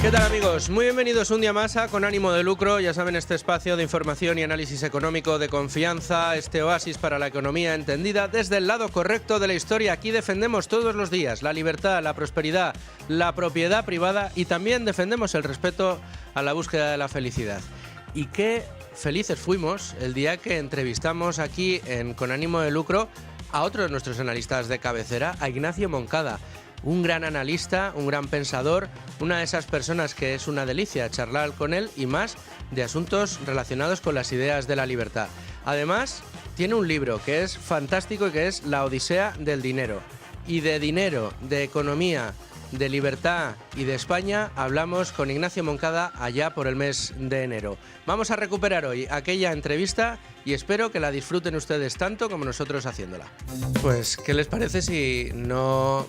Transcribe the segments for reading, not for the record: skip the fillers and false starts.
¿Qué tal, amigos? Muy bienvenidos un día más a Con Ánimo de Lucro. Ya saben, este espacio de información y análisis económico de confianza, este oasis para la economía entendida desde el lado correcto de la historia. Aquí defendemos todos los días la libertad, la prosperidad, la propiedad privada y también defendemos el respeto a la búsqueda de la felicidad. Y qué felices fuimos el día que entrevistamos aquí en Con Ánimo de Lucro a otro de nuestros analistas de cabecera, a Ignacio Moncada. Un gran analista, un gran pensador, una de esas personas que es una delicia charlar con él y más de asuntos relacionados con las ideas de la libertad. Además, tiene un libro que es fantástico y que es La Odisea del Dinero. Y de dinero, de economía, de libertad y de España hablamos con Ignacio Moncada allá por el mes de enero. Vamos a recuperar hoy aquella entrevista y espero que la disfruten ustedes tanto como nosotros haciéndola. Pues, ¿qué les parece si no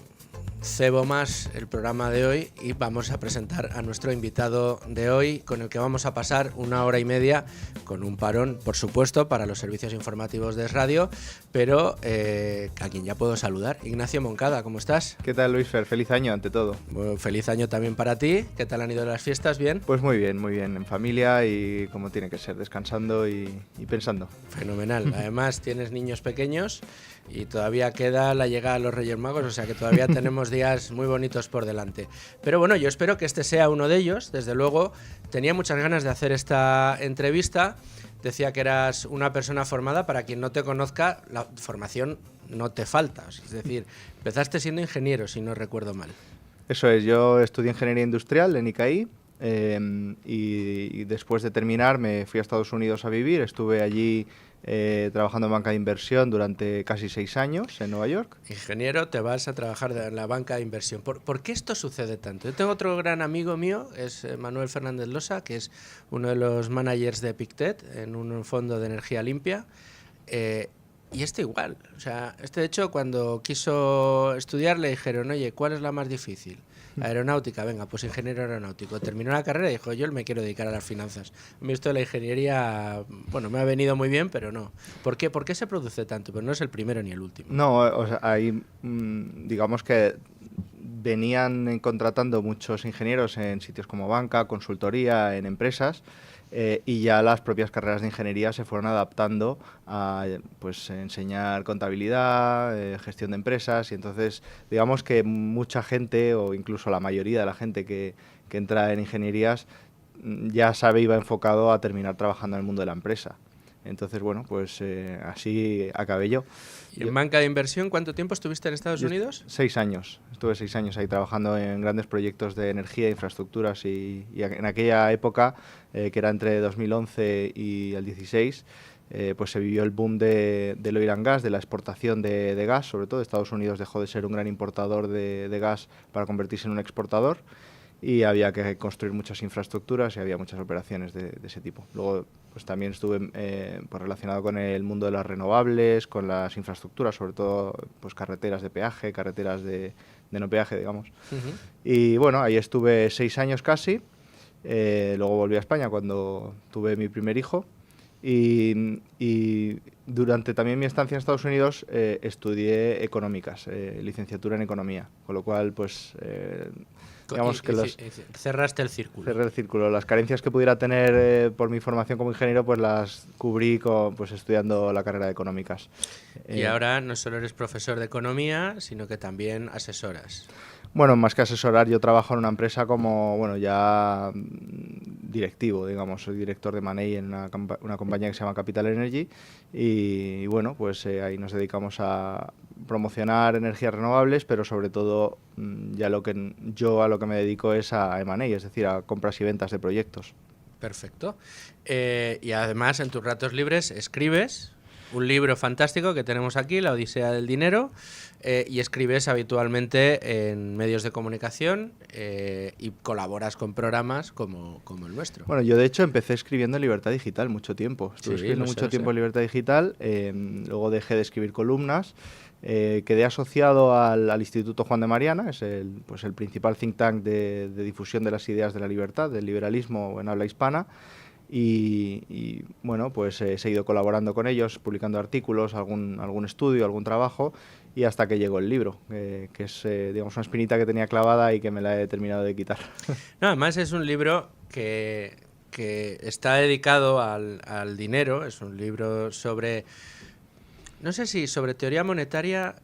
cebo más el programa de hoy y vamos a presentar a nuestro invitado de hoy, con el que vamos a pasar 1 hora y media, con un parón, por supuesto, para los servicios informativos de radio, pero a quien ya puedo saludar. Ignacio Moncada, ¿cómo estás? ¿Qué tal, Luis Fer? Feliz año, ante todo. Bueno, feliz año también para ti. ¿Qué tal han ido las fiestas? ¿Bien? Pues muy bien, en familia y como tiene que ser, descansando y pensando. Fenomenal. Además, tienes niños pequeños y todavía queda la llegada de los Reyes Magos, o sea que todavía tenemos días muy bonitos por delante. Pero bueno, yo espero que este sea uno de ellos. Desde luego, tenía muchas ganas de hacer esta entrevista. Decía que eras una persona formada. Para quien no te conozca, la formación no te falta. Es decir, empezaste siendo ingeniero, si no recuerdo mal. Eso es, yo estudié Ingeniería Industrial en ICAI y después de terminar me fui a Estados Unidos a vivir. Estuve allí trabajando en banca de inversión durante casi 6 años en Nueva York. Ingeniero, te vas a trabajar en la banca de inversión. ¿Por qué esto sucede tanto? Yo tengo otro gran amigo mío, es Manuel Fernández Losa, que es uno de los managers de Pictet en un fondo de energía limpia. Y esto igual. O sea, de hecho, cuando quiso estudiar le dijeron, oye, ¿cuál es la más difícil? Aeronáutica, venga, pues ingeniero aeronáutico. Terminó la carrera y dijo, yo me quiero dedicar a las finanzas. A mí esto de la ingeniería, bueno, me ha venido muy bien, pero no. ¿Por qué se produce tanto? Pero no es el primero ni el último. No, o sea, ahí digamos que venían contratando muchos ingenieros en sitios como banca, consultoría, en empresas, y ya las propias carreras de ingeniería se fueron adaptando a pues enseñar contabilidad, gestión de empresas, y entonces digamos que mucha gente, o incluso la mayoría de la gente que entra en ingenierías, ya iba enfocado a terminar trabajando en el mundo de la empresa. Entonces, bueno, pues así acabé yo. ¿Y en banca de inversión cuánto tiempo estuviste en Estados Unidos? 6 años. Estuve 6 años ahí trabajando en grandes proyectos de energía, infraestructuras y en aquella época, que era entre 2011 y el 16, pues se vivió el boom del oil and gas, de la exportación de gas, sobre todo. Estados Unidos dejó de ser un gran importador de gas para convertirse en un exportador. Y había que construir muchas infraestructuras y había muchas operaciones de ese tipo. Luego pues también estuve pues relacionado con el mundo de las renovables, con las infraestructuras, sobre todo pues carreteras de peaje, carreteras de no peaje, digamos. Uh-huh. Y bueno, ahí estuve 6 años casi. Luego volví a España cuando tuve mi primer hijo. Y durante también mi estancia en Estados Unidos estudié económicas, licenciatura en economía, con lo cual pues digamos que cerraste el círculo. Cerré el círculo. Las carencias que pudiera tener por mi formación como ingeniero pues las cubrí pues estudiando la carrera de económicas. Y ahora no solo eres profesor de economía, sino que también asesoras. Bueno, más que asesorar, yo trabajo en una empresa como, bueno, ya directivo, digamos. Soy director de Money en una compañía que se llama Capital Energy y bueno, pues ahí nos dedicamos a promocionar energías renovables, pero sobre todo ya a lo que me dedico es a M&A, es decir, a compras y ventas de proyectos. Perfecto. Y además, en tus ratos libres escribes un libro fantástico que tenemos aquí, La Odisea del Dinero, y escribes habitualmente en medios de comunicación y colaboras con programas como el nuestro. Bueno, yo de hecho empecé escribiendo en Libertad Digital mucho tiempo. Estuve escribiendo mucho tiempo en Libertad Digital, luego dejé de escribir columnas. Quedé asociado al Instituto Juan de Mariana, es el principal think tank de difusión de las ideas de la libertad, del liberalismo en habla hispana. y bueno, pues he seguido colaborando con ellos, publicando artículos, algún estudio, algún trabajo, y hasta que llegó el libro, que es, digamos, una espinita que tenía clavada y que me la he terminado de quitar. No, además es un libro que está dedicado al dinero, es un libro sobre, no sé si sobre teoría monetaria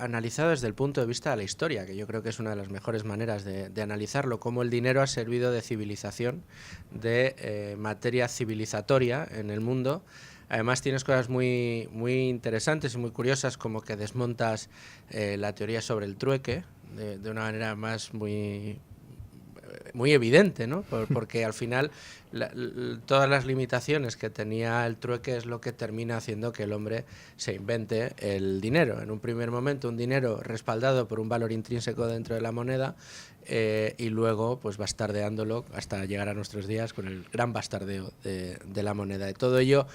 analizado desde el punto de vista de la historia, que yo creo que es una de las mejores maneras de analizarlo, cómo el dinero ha servido de civilización, de materia civilizatoria en el mundo. Además tienes cosas muy, muy interesantes y muy curiosas, como que desmontas la teoría sobre el trueque de una manera más muy evidente, ¿no? Porque al final todas las limitaciones que tenía el trueque es lo que termina haciendo que el hombre se invente el dinero. En un primer momento un dinero respaldado por un valor intrínseco dentro de la moneda y luego pues bastardeándolo hasta llegar a nuestros días con el gran bastardeo de la moneda. Y todo ello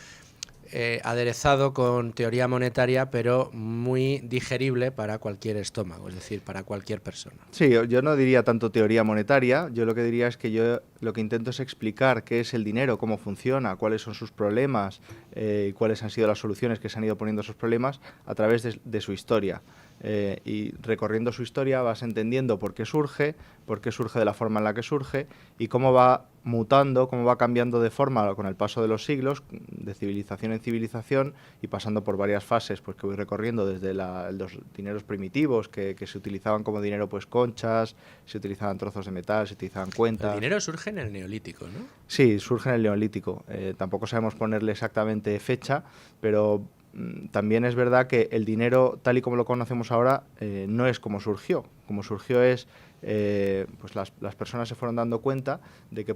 aderezado con teoría monetaria, pero muy digerible para cualquier estómago, es decir, para cualquier persona. Sí, yo no diría tanto teoría monetaria, yo lo que diría es que yo lo que intento es explicar qué es el dinero, cómo funciona, cuáles son sus problemas y cuáles han sido las soluciones que se han ido poniendo a esos problemas a través de su historia. Y recorriendo su historia vas entendiendo por qué surge de la forma en la que surge y cómo va mutando, cómo va cambiando de forma con el paso de los siglos, de civilización en civilización y pasando por varias fases pues, que voy recorriendo desde los dineros primitivos que se utilizaban como dinero, pues conchas, se utilizaban trozos de metal, se utilizaban cuentas. El dinero surge en el Neolítico, ¿no? Sí, surge en el Neolítico. Tampoco sabemos ponerle exactamente fecha, pero también es verdad que el dinero, tal y como lo conocemos ahora, no es como surgió. Como surgió es, pues las personas se fueron dando cuenta de que,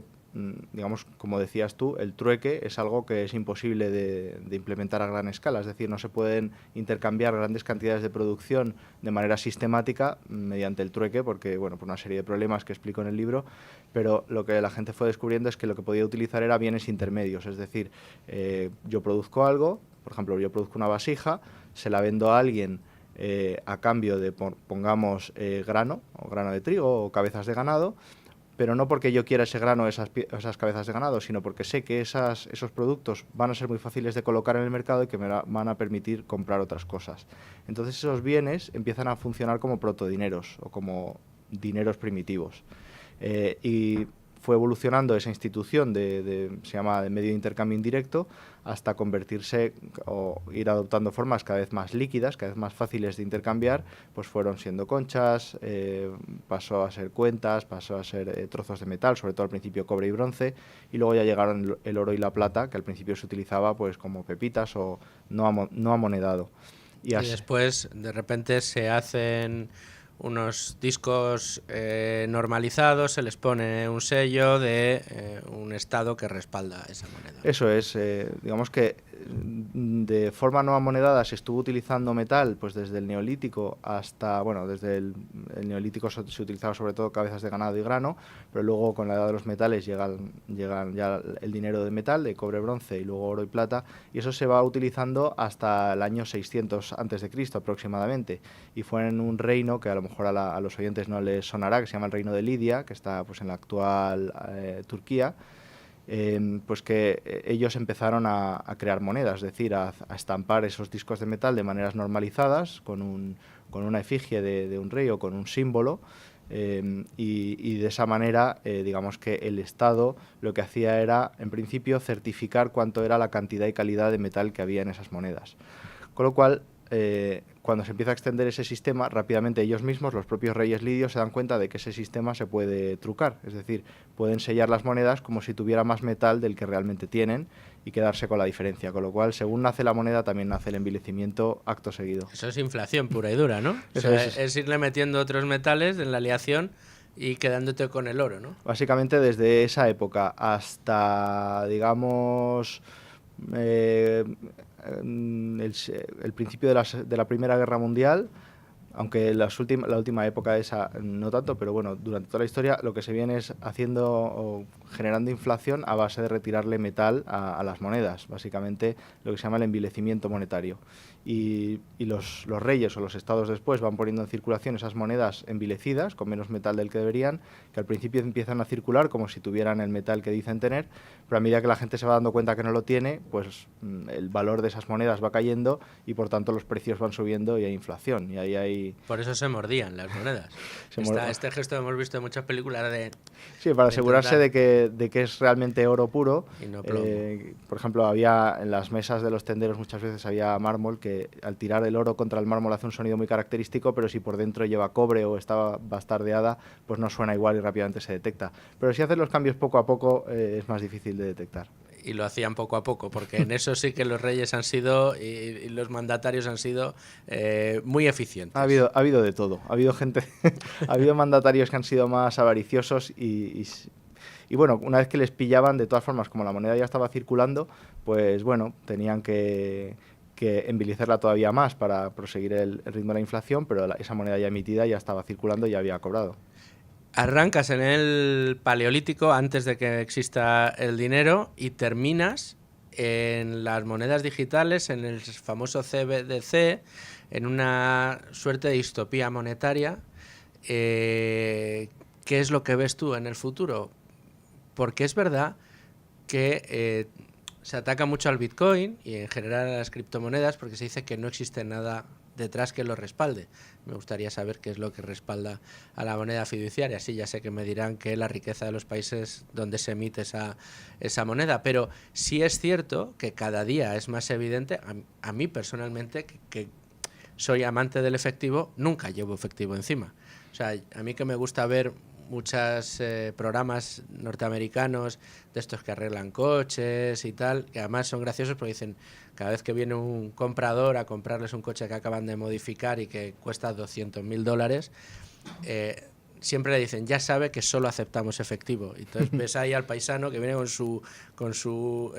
digamos, como decías tú, el trueque es algo que es imposible de implementar a gran escala. Es decir, no se pueden intercambiar grandes cantidades de producción de manera sistemática mediante el trueque, porque, bueno, por una serie de problemas que explico en el libro, pero lo que la gente fue descubriendo es que lo que podía utilizar era bienes intermedios. Es decir, yo produzco algo, por ejemplo, yo produzco una vasija, se la vendo a alguien a cambio de, pongamos, grano, o grano de trigo o cabezas de ganado, pero no porque yo quiera ese grano o esas cabezas de ganado, sino porque sé que esos productos van a ser muy fáciles de colocar en el mercado y que me van a permitir comprar otras cosas. Entonces esos bienes empiezan a funcionar como protodineros o como dineros primitivos. Y fue evolucionando esa institución se llama de medio de intercambio indirecto hasta convertirse o ir adoptando formas cada vez más líquidas, cada vez más fáciles de intercambiar, pues fueron siendo conchas, pasó a ser cuentas, pasó a ser trozos de metal, sobre todo al principio cobre y bronce, y luego ya llegaron el oro y la plata, que al principio se utilizaba pues como pepitas o no amonedado. Y después de repente se hacen unos discos normalizados, se les pone un sello de un estado que respalda esa moneda. Eso es, digamos que de forma no amonedada se estuvo utilizando metal pues desde el Neolítico hasta, bueno, desde el Neolítico se utilizaba sobre todo cabezas de ganado y grano, pero luego con la edad de los metales llegan ya el dinero de metal, de cobre, bronce y luego oro y plata, y eso se va utilizando hasta el año 600 a.C. aproximadamente, y fue en un reino que a lo mejor a los oyentes no les sonará, que se llama el reino de Lidia, que está pues en la actual Turquía, pues que ellos empezaron a crear monedas, es decir, a estampar esos discos de metal de maneras normalizadas, con una efigie de un rey o con un símbolo, y de esa manera, digamos que el Estado lo que hacía era, en principio, certificar cuánto era la cantidad y calidad de metal que había en esas monedas. Con lo cual, cuando se empieza a extender ese sistema, rápidamente ellos mismos, los propios reyes lidios, se dan cuenta de que ese sistema se puede trucar, es decir, pueden sellar las monedas como si tuviera más metal del que realmente tienen y quedarse con la diferencia, con lo cual, según nace la moneda, también nace el envilecimiento acto seguido. Eso es inflación pura y dura, ¿no? O sea, es irle metiendo otros metales en la aleación y quedándote con el oro, ¿no? Básicamente desde esa época hasta, digamos, el principio de la Primera Guerra Mundial, aunque la última época esa no tanto, pero bueno, durante toda la historia lo que se viene es haciendo o generando inflación a base de retirarle metal a las monedas, básicamente lo que se llama el envilecimiento monetario. y los reyes o los estados después van poniendo en circulación esas monedas envilecidas, con menos metal del que deberían, que al principio empiezan a circular como si tuvieran el metal que dicen tener, pero a medida que la gente se va dando cuenta que no lo tiene, pues el valor de esas monedas va cayendo y por tanto los precios van subiendo y hay inflación. Y ahí hay... Por eso se mordían las monedas. Este gesto hemos visto en muchas películas de... Sí, para asegurarse de que es realmente oro puro. Y no plomo. Por ejemplo, había en las mesas de los tenderos muchas veces había mármol que al tirar el oro contra el mármol hace un sonido muy característico, pero si por dentro lleva cobre o está bastardeada, pues no suena igual y rápidamente se detecta. Pero si haces los cambios poco a poco, es más difícil de detectar. Y lo hacían poco a poco, porque en eso sí que los reyes han sido y los mandatarios han sido muy eficientes. Ha habido de todo. Ha habido gente, ha habido mandatarios que han sido más avariciosos y bueno, una vez que les pillaban, de todas formas, como la moneda ya estaba circulando, pues bueno, tenían que envilecerla todavía más para proseguir el ritmo de la inflación, pero esa moneda ya emitida ya estaba circulando y ya había cobrado. Arrancas en el Paleolítico antes de que exista el dinero y terminas en las monedas digitales, en el famoso CBDC, en una suerte de distopía monetaria. ¿Qué es lo que ves tú en el futuro? Porque es verdad que se ataca mucho al Bitcoin y en general a las criptomonedas porque se dice que no existe nada detrás que lo respalde. Me gustaría saber qué es lo que respalda a la moneda fiduciaria. Sí, ya sé que me dirán que la riqueza de los países donde se emite esa moneda, pero sí es cierto que cada día es más evidente, a mí personalmente, que soy amante del efectivo, nunca llevo efectivo encima. O sea, a mí que me gusta ver muchos programas norteamericanos de estos que arreglan coches y tal, que además son graciosos porque dicen, cada vez que viene un comprador a comprarles un coche que acaban de modificar y que cuesta $200,000, siempre le dicen, ya sabe que solo aceptamos efectivo. Entonces ves ahí al paisano que viene con su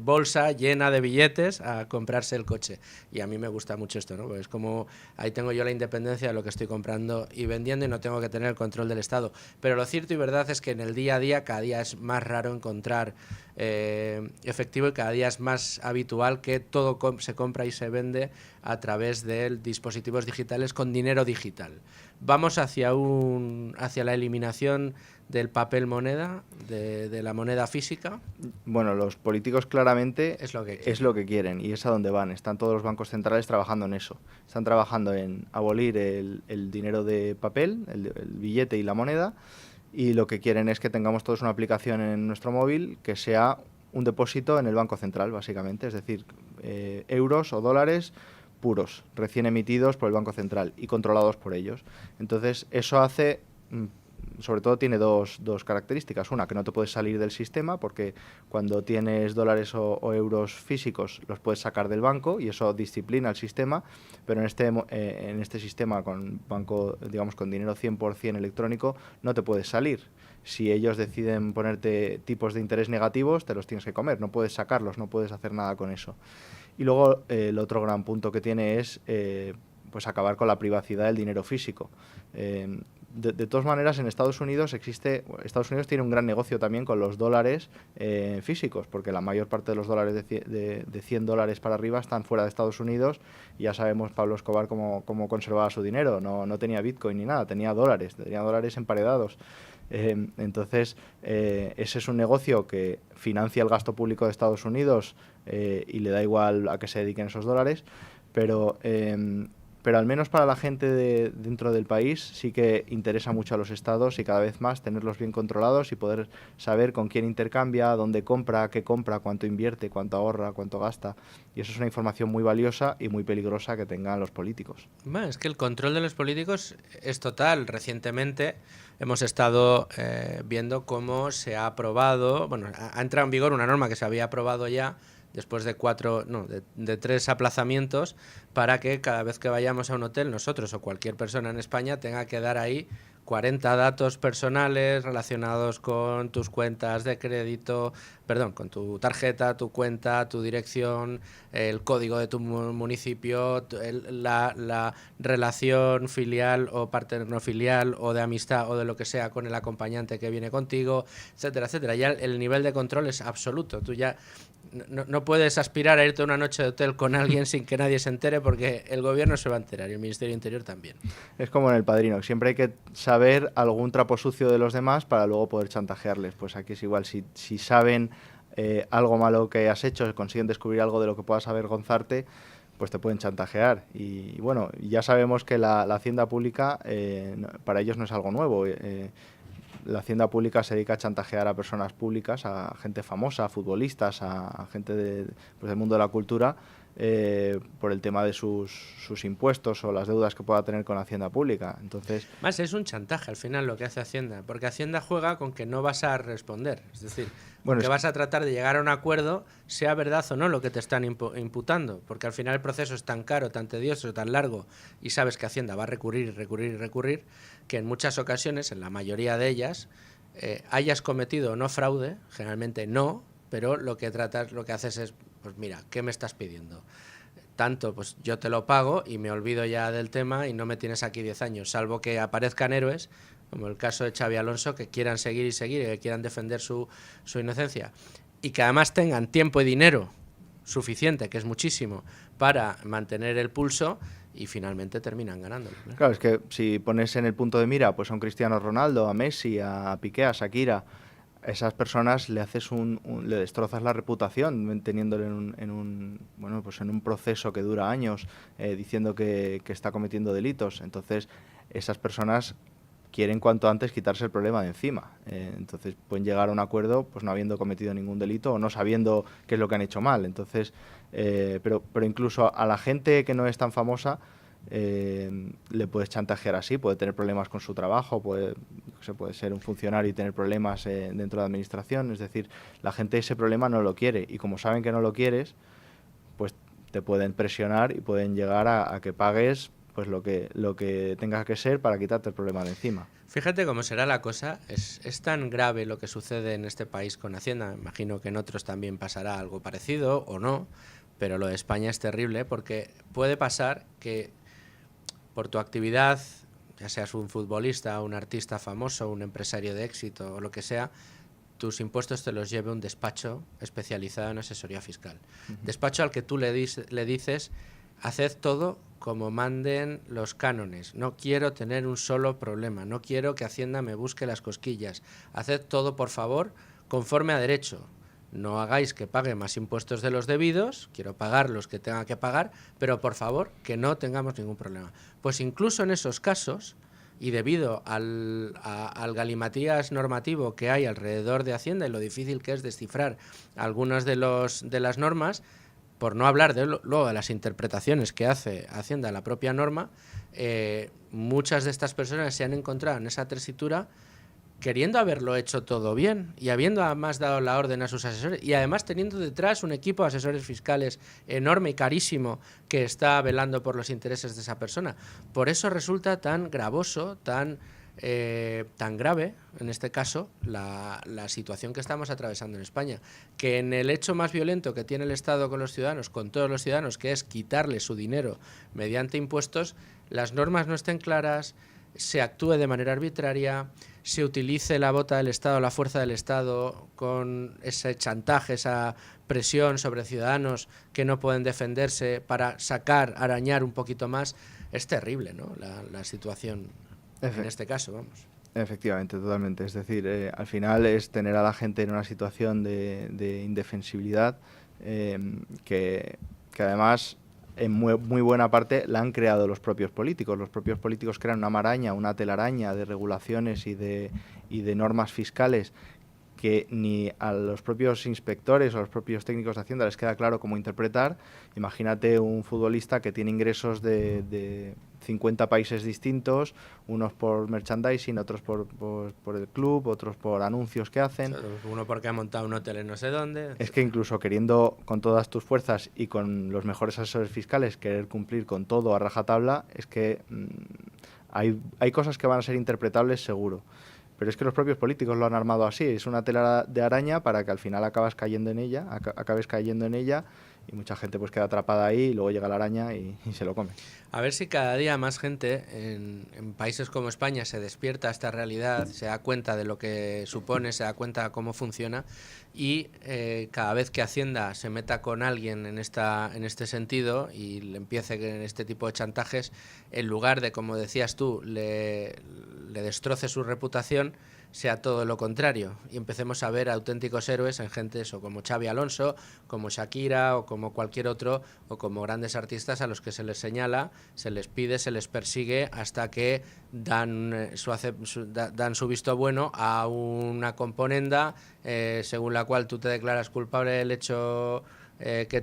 bolsa llena de billetes a comprarse el coche. Y a mí me gusta mucho esto, ¿no? Pues es como, ahí tengo yo la independencia de lo que estoy comprando y vendiendo y no tengo que tener el control del Estado. Pero lo cierto y verdad es que en el día a día, cada día es más raro encontrar efectivo y cada día es más habitual que todo se compra y se vende a través de dispositivos digitales con dinero digital. ¿Vamos hacia la eliminación del papel moneda, de la moneda física? Bueno, los políticos claramente es lo que quieren y es a donde van. Están todos los bancos centrales trabajando en eso. Están trabajando en abolir el dinero de papel, el billete y la moneda, y lo que quieren es que tengamos todos una aplicación en nuestro móvil que sea un depósito en el Banco Central, básicamente, es decir, euros o dólares puros, recién emitidos por el Banco Central y controlados por ellos. Entonces, eso hace, sobre todo tiene dos características. Una, que no te puedes salir del sistema, porque cuando tienes dólares o euros físicos los puedes sacar del banco y eso disciplina el sistema, pero en este sistema con banco, digamos, con dinero 100% electrónico, no te puedes salir. Si ellos deciden ponerte tipos de interés negativos, te los tienes que comer, no puedes sacarlos, no puedes hacer nada con eso. Y luego el otro gran punto que tiene es pues acabar con la privacidad del dinero físico. De todas maneras, en Estados Unidos tiene un gran negocio también con los dólares físicos, porque la mayor parte de los dólares de $100 para arriba están fuera de Estados Unidos. Y ya sabemos Pablo Escobar cómo conservaba su dinero. No tenía Bitcoin ni nada, tenía dólares emparedados. Entonces, ese es un negocio que financia el gasto público de Estados Unidos y le da igual a qué se dediquen esos dólares, pero al menos para la gente dentro del país sí que interesa mucho a los estados y cada vez más tenerlos bien controlados y poder saber con quién intercambia, dónde compra, qué compra, cuánto invierte, cuánto ahorra, cuánto gasta. Y eso es una información muy valiosa y muy peligrosa que tengan los políticos. Bueno, es que el control de los políticos es total. Recientemente hemos estado viendo cómo se ha aprobado, bueno, ha entrado en vigor una norma que se había aprobado ya después de 3 aplazamientos, para que cada vez que vayamos a un hotel, nosotros o cualquier persona en España tenga que dar ahí 40 datos personales relacionados con tus cuentas de crédito, perdón, con tu tarjeta, tu cuenta, tu dirección, el código de tu municipio, la relación filial o paterno-filial o de amistad o de lo que sea con el acompañante que viene contigo, etcétera, etcétera. Ya el nivel de control es absoluto. Tú ya no puedes aspirar a irte una noche de hotel con alguien sin que nadie se entere, porque el gobierno se va a enterar y el Ministerio del Interior también. Es como en El Padrino, siempre hay que saber algún trapo sucio de los demás para luego poder chantajearles. Pues aquí es igual, si saben algo malo que has hecho, consiguen descubrir algo de lo que puedas avergonzarte, pues te pueden chantajear. Y bueno, ya sabemos que la hacienda pública para ellos no es algo nuevo. La hacienda pública se dedica a chantajear a personas públicas, a gente famosa, a futbolistas, a gente pues del mundo de la cultura, por el tema de sus impuestos o las deudas que pueda tener con la hacienda pública. Entonces, más es un chantaje al final lo que hace Hacienda, porque Hacienda juega con que no vas a responder, es decir, bueno, que vas a tratar de llegar a un acuerdo, sea verdad o no lo que te están imputando, porque al final el proceso es tan caro, tan tedioso, tan largo, y sabes que Hacienda va a recurrir, que en muchas ocasiones, en la mayoría de ellas, hayas cometido o no fraude, generalmente no, pero lo que haces es, pues mira, ¿qué me estás pidiendo? Tanto, pues yo te lo pago y me olvido ya del tema y no me tienes aquí 10 años, salvo que aparezcan héroes, como el caso de Xabi Alonso, que quieran seguir y que quieran defender su inocencia y que además tengan tiempo y dinero suficiente, que es muchísimo, para mantener el pulso y finalmente terminan ganándolo. Claro, es que si pones en el punto de mira pues a un Cristiano Ronaldo, a Messi, a Piqué, a Shakira, a esas personas le haces le destrozas la reputación teniéndole en un proceso que dura años, diciendo que está cometiendo delitos. Entonces esas personas quieren cuanto antes quitarse el problema de encima. Entonces pueden llegar a un acuerdo pues no habiendo cometido ningún delito o no sabiendo qué es lo que han hecho mal. Entonces, pero incluso a la gente que no es tan famosa le puedes chantajear así, puede tener problemas con su trabajo, puede ser un funcionario y tener problemas dentro de la administración. Es decir, la gente ese problema no lo quiere y como saben que no lo quieres, pues te pueden presionar y pueden llegar a que pagues pues lo que tenga que ser para quitarte el problema de encima. Fíjate cómo será la cosa. Es tan grave lo que sucede en este país con Hacienda. Imagino que en otros también pasará algo parecido o no, pero lo de España es terrible porque puede pasar que por tu actividad, ya seas un futbolista, un artista famoso, un empresario de éxito o lo que sea, tus impuestos te los lleve un despacho especializado en asesoría fiscal. Despacho al que tú le dices, haced todo como manden los cánones, no quiero tener un solo problema, no quiero que Hacienda me busque las cosquillas, haced todo por favor conforme a derecho. No hagáis que pague más impuestos de los debidos, quiero pagar los que tenga que pagar, pero por favor que no tengamos ningún problema. Pues incluso en esos casos, y debido al galimatías normativo que hay alrededor de Hacienda y lo difícil que es descifrar algunas de las normas, por no hablar luego de las interpretaciones que hace Hacienda la propia norma, muchas de estas personas se han encontrado en esa tesitura queriendo haberlo hecho todo bien y habiendo además dado la orden a sus asesores y además teniendo detrás un equipo de asesores fiscales enorme y carísimo que está velando por los intereses de esa persona. Por eso resulta tan gravoso, tan grave, en este caso, la situación que estamos atravesando en España, que en el hecho más violento que tiene el Estado con los ciudadanos, con todos los ciudadanos, que es quitarle su dinero mediante impuestos, las normas no estén claras, se actúe de manera arbitraria, se utilice la bota del Estado, la fuerza del Estado, con ese chantaje, esa presión sobre ciudadanos que no pueden defenderse para arañar un poquito más. Es terrible, ¿no? La situación en este caso, vamos. Efectivamente, totalmente. Es decir, al final es tener a la gente en una situación de indefensibilidad que además en muy buena parte la han creado los propios políticos. Los propios políticos crean una maraña, una telaraña de regulaciones y de normas fiscales que ni a los propios inspectores o a los propios técnicos de Hacienda les queda claro cómo interpretar. Imagínate un futbolista que tiene ingresos de 50 países distintos, unos por merchandising, otros por el club, otros por anuncios que hacen. Uno porque ha montado un hotel en no sé dónde. Es que incluso queriendo con todas tus fuerzas y con los mejores asesores fiscales querer cumplir con todo a rajatabla, es que hay cosas que van a ser interpretables seguro. Pero es que los propios políticos lo han armado así, es una tela de araña para que al final acabes cayendo en ella y mucha gente pues queda atrapada ahí y luego llega la araña y se lo come. A ver si cada día más gente en países como España se despierta a esta realidad, se da cuenta de lo que supone, se da cuenta de cómo funciona y cada vez que Hacienda se meta con alguien en este sentido y le empiece en este tipo de chantajes, en lugar de, como decías tú, le destroce su reputación, sea todo lo contrario y empecemos a ver auténticos héroes en gente eso, como Xabi Alonso, como Shakira o como cualquier otro o como grandes artistas a los que se les señala, se les pide, se les persigue hasta que dan su visto bueno a una componenda según la cual tú te declaras culpable del hecho del que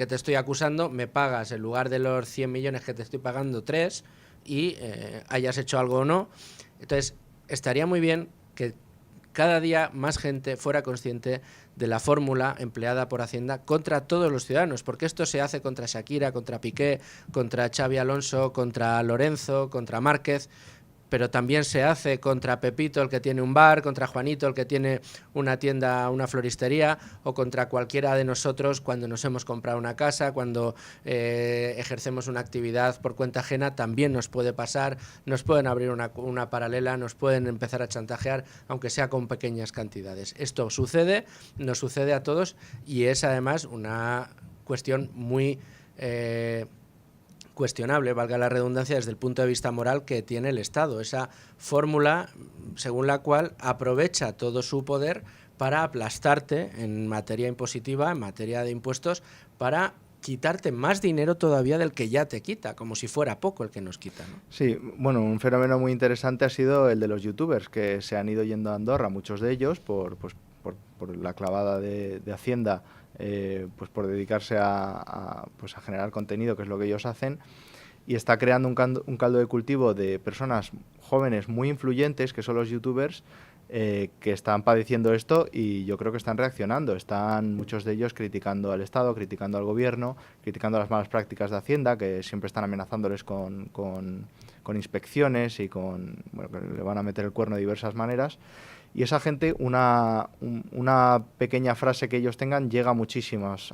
te estoy acusando, me pagas en lugar de los 100 millones que te estoy pagando 3 y hayas hecho algo o no. Entonces estaría muy bien que cada día más gente fuera consciente de la fórmula empleada por Hacienda contra todos los ciudadanos, porque esto se hace contra Shakira, contra Piqué, contra Xabi Alonso, contra Lorenzo, contra Márquez, pero también se hace contra Pepito, el que tiene un bar, contra Juanito, el que tiene una tienda, una floristería, o contra cualquiera de nosotros cuando nos hemos comprado una casa, cuando ejercemos una actividad por cuenta ajena, también nos puede pasar, nos pueden abrir una paralela, nos pueden empezar a chantajear, aunque sea con pequeñas cantidades. Esto sucede, nos sucede a todos y es además una cuestión muy cuestionable, valga la redundancia, desde el punto de vista moral que tiene el Estado. Esa fórmula según la cual aprovecha todo su poder para aplastarte en materia impositiva, en materia de impuestos, para quitarte más dinero todavía del que ya te quita, como si fuera poco el que nos quita, ¿no? Sí, bueno, un fenómeno muy interesante ha sido el de los youtubers que se han ido yendo a Andorra, muchos de ellos por la clavada de Hacienda, pues por dedicarse a generar contenido, que es lo que ellos hacen, y está creando un caldo de cultivo de personas jóvenes muy influyentes, que son los youtubers, que están padeciendo esto y yo creo que están reaccionando. Están muchos de ellos criticando al Estado, criticando al gobierno, criticando las malas prácticas de Hacienda, que siempre están amenazándoles con inspecciones y que le van a meter el cuerno de diversas maneras. Y esa gente, una pequeña frase que ellos tengan llega a muchísimas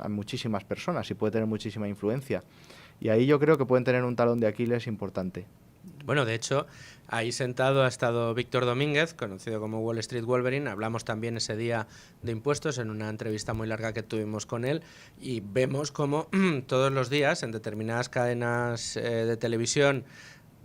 personas y puede tener muchísima influencia. Y ahí yo creo que pueden tener un talón de Aquiles importante. Bueno, de hecho, ahí sentado ha estado Víctor Domínguez, conocido como Wall Street Wolverine. Hablamos también ese día de impuestos en una entrevista muy larga que tuvimos con él y vemos cómo todos los días en determinadas cadenas de televisión,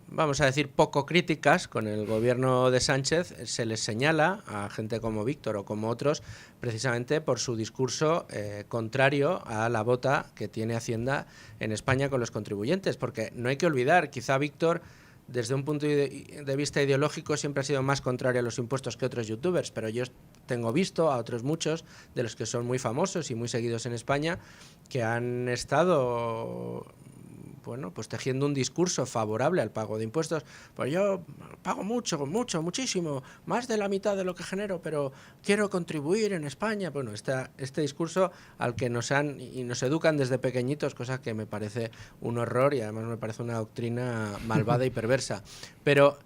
vamos a decir, poco críticas con el gobierno de Sánchez, se les señala a gente como Víctor o como otros precisamente por su discurso contrario a la bota que tiene Hacienda en España con los contribuyentes, porque no hay que olvidar, quizá Víctor desde un punto de vista ideológico siempre ha sido más contrario a los impuestos que otros youtubers, pero yo tengo visto a otros muchos de los que son muy famosos y muy seguidos en España que han estado pues tejiendo un discurso favorable al pago de impuestos. Pues yo pago muchísimo, más de la mitad de lo que genero, pero quiero contribuir en España. Bueno, este discurso al que nos educan desde pequeñitos, cosa que me parece un horror y además me parece una doctrina malvada y perversa. Pero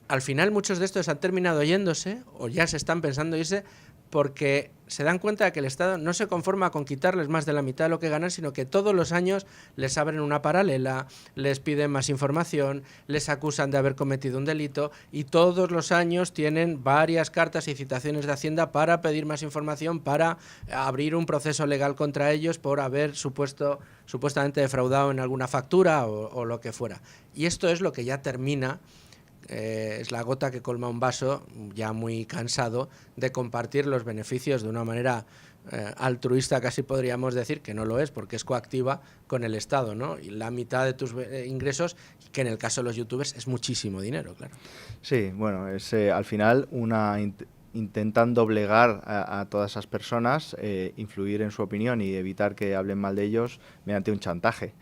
al final muchos de estos han terminado yéndose o ya se están pensando irse porque se dan cuenta de que el Estado no se conforma con quitarles más de la mitad de lo que ganan, sino que todos los años les abren una paralela, les piden más información, les acusan de haber cometido un delito y todos los años tienen varias cartas y citaciones de Hacienda para pedir más información, para abrir un proceso legal contra ellos por haber supuestamente defraudado en alguna factura o lo que fuera. Y esto es lo que ya termina. Es la gota que colma un vaso, ya muy cansado de compartir los beneficios de una manera altruista, casi podríamos decir, que no lo es, porque es coactiva con el Estado, ¿no? Y la mitad de tus ingresos, que en el caso de los youtubers es muchísimo dinero, claro. Sí, bueno, es al final intentan doblegar a todas esas personas, influir en su opinión y evitar que hablen mal de ellos mediante un chantaje.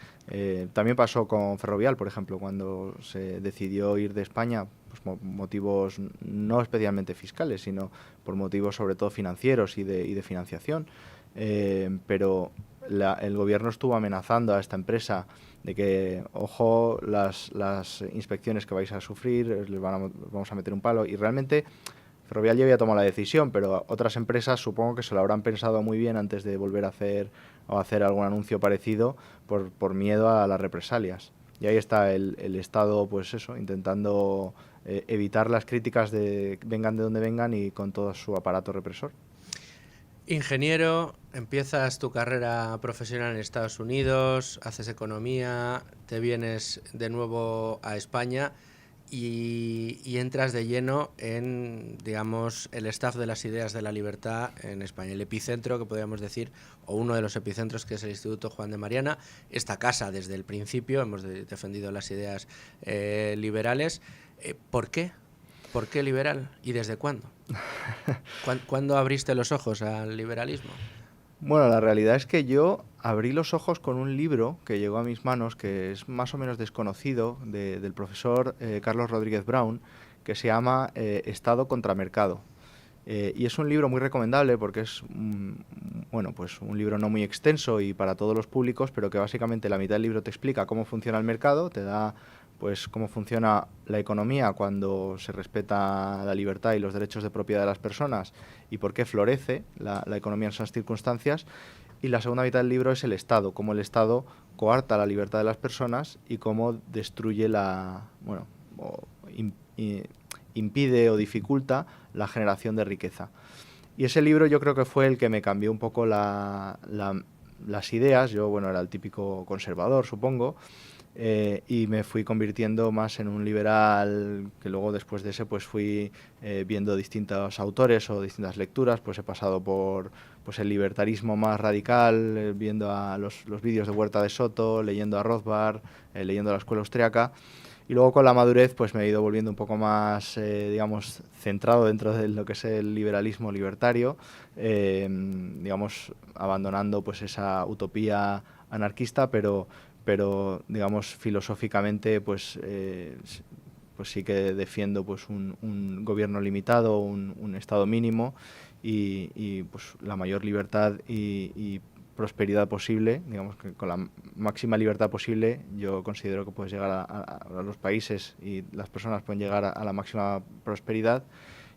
También pasó con Ferrovial, por ejemplo, cuando se decidió ir de España, pues motivos no especialmente fiscales, sino por motivos sobre todo financieros y de financiación. Pero el gobierno estuvo amenazando a esta empresa de que, ojo, las inspecciones que vais a sufrir, vamos a meter un palo. Y realmente Ferrovial ya había tomado la decisión, pero otras empresas supongo que se lo habrán pensado muy bien antes de volver a hacer algún anuncio parecido por miedo a las represalias. Y ahí está el Estado, pues eso, intentando evitar las críticas vengan de donde vengan y con todo su aparato represor. Ingeniero, empiezas tu carrera profesional en Estados Unidos, haces economía, te vienes de nuevo a España y entras de lleno en, digamos, el staff de las ideas de la libertad en España, el epicentro, que podríamos decir, o uno de los epicentros, que es el Instituto Juan de Mariana. Esta casa, desde el principio, hemos defendido las ideas liberales. ¿Por qué? ¿Por qué liberal? ¿Y desde cuándo? ¿Cuándo abriste los ojos al liberalismo? Bueno, la realidad es que yo abrí los ojos con un libro que llegó a mis manos, que es más o menos desconocido, del profesor Carlos Rodríguez Brown, que se llama Estado contra Mercado. Y es un libro muy recomendable porque es bueno, pues un libro no muy extenso y para todos los públicos, pero que básicamente la mitad del libro te explica cómo funciona el mercado, te da pues cómo funciona la economía cuando se respeta la libertad y los derechos de propiedad de las personas y por qué florece la economía en esas circunstancias. Y la segunda mitad del libro es el Estado, cómo el Estado coarta la libertad de las personas y cómo destruye impide o dificulta la generación de riqueza. Y ese libro yo creo que fue el que me cambió un poco las ideas. Yo, bueno, era el típico conservador, supongo, y me fui convirtiendo más en un liberal, que luego después de ese pues fui viendo distintos autores o distintas lecturas. Pues he pasado por pues el libertarismo más radical, viendo a los vídeos de Huerta de Soto, leyendo a Rothbard, leyendo a la escuela austriaca. Y luego con la madurez pues me he ido volviendo un poco más, digamos, centrado dentro de lo que es el liberalismo libertario, digamos, abandonando pues esa utopía anarquista, pero digamos, filosóficamente pues sí que defiendo pues un gobierno limitado, un Estado mínimo y pues la mayor libertad y prosperidad posible. Digamos que con la máxima libertad posible yo considero que puedes llegar a los países y las personas pueden llegar a la máxima prosperidad,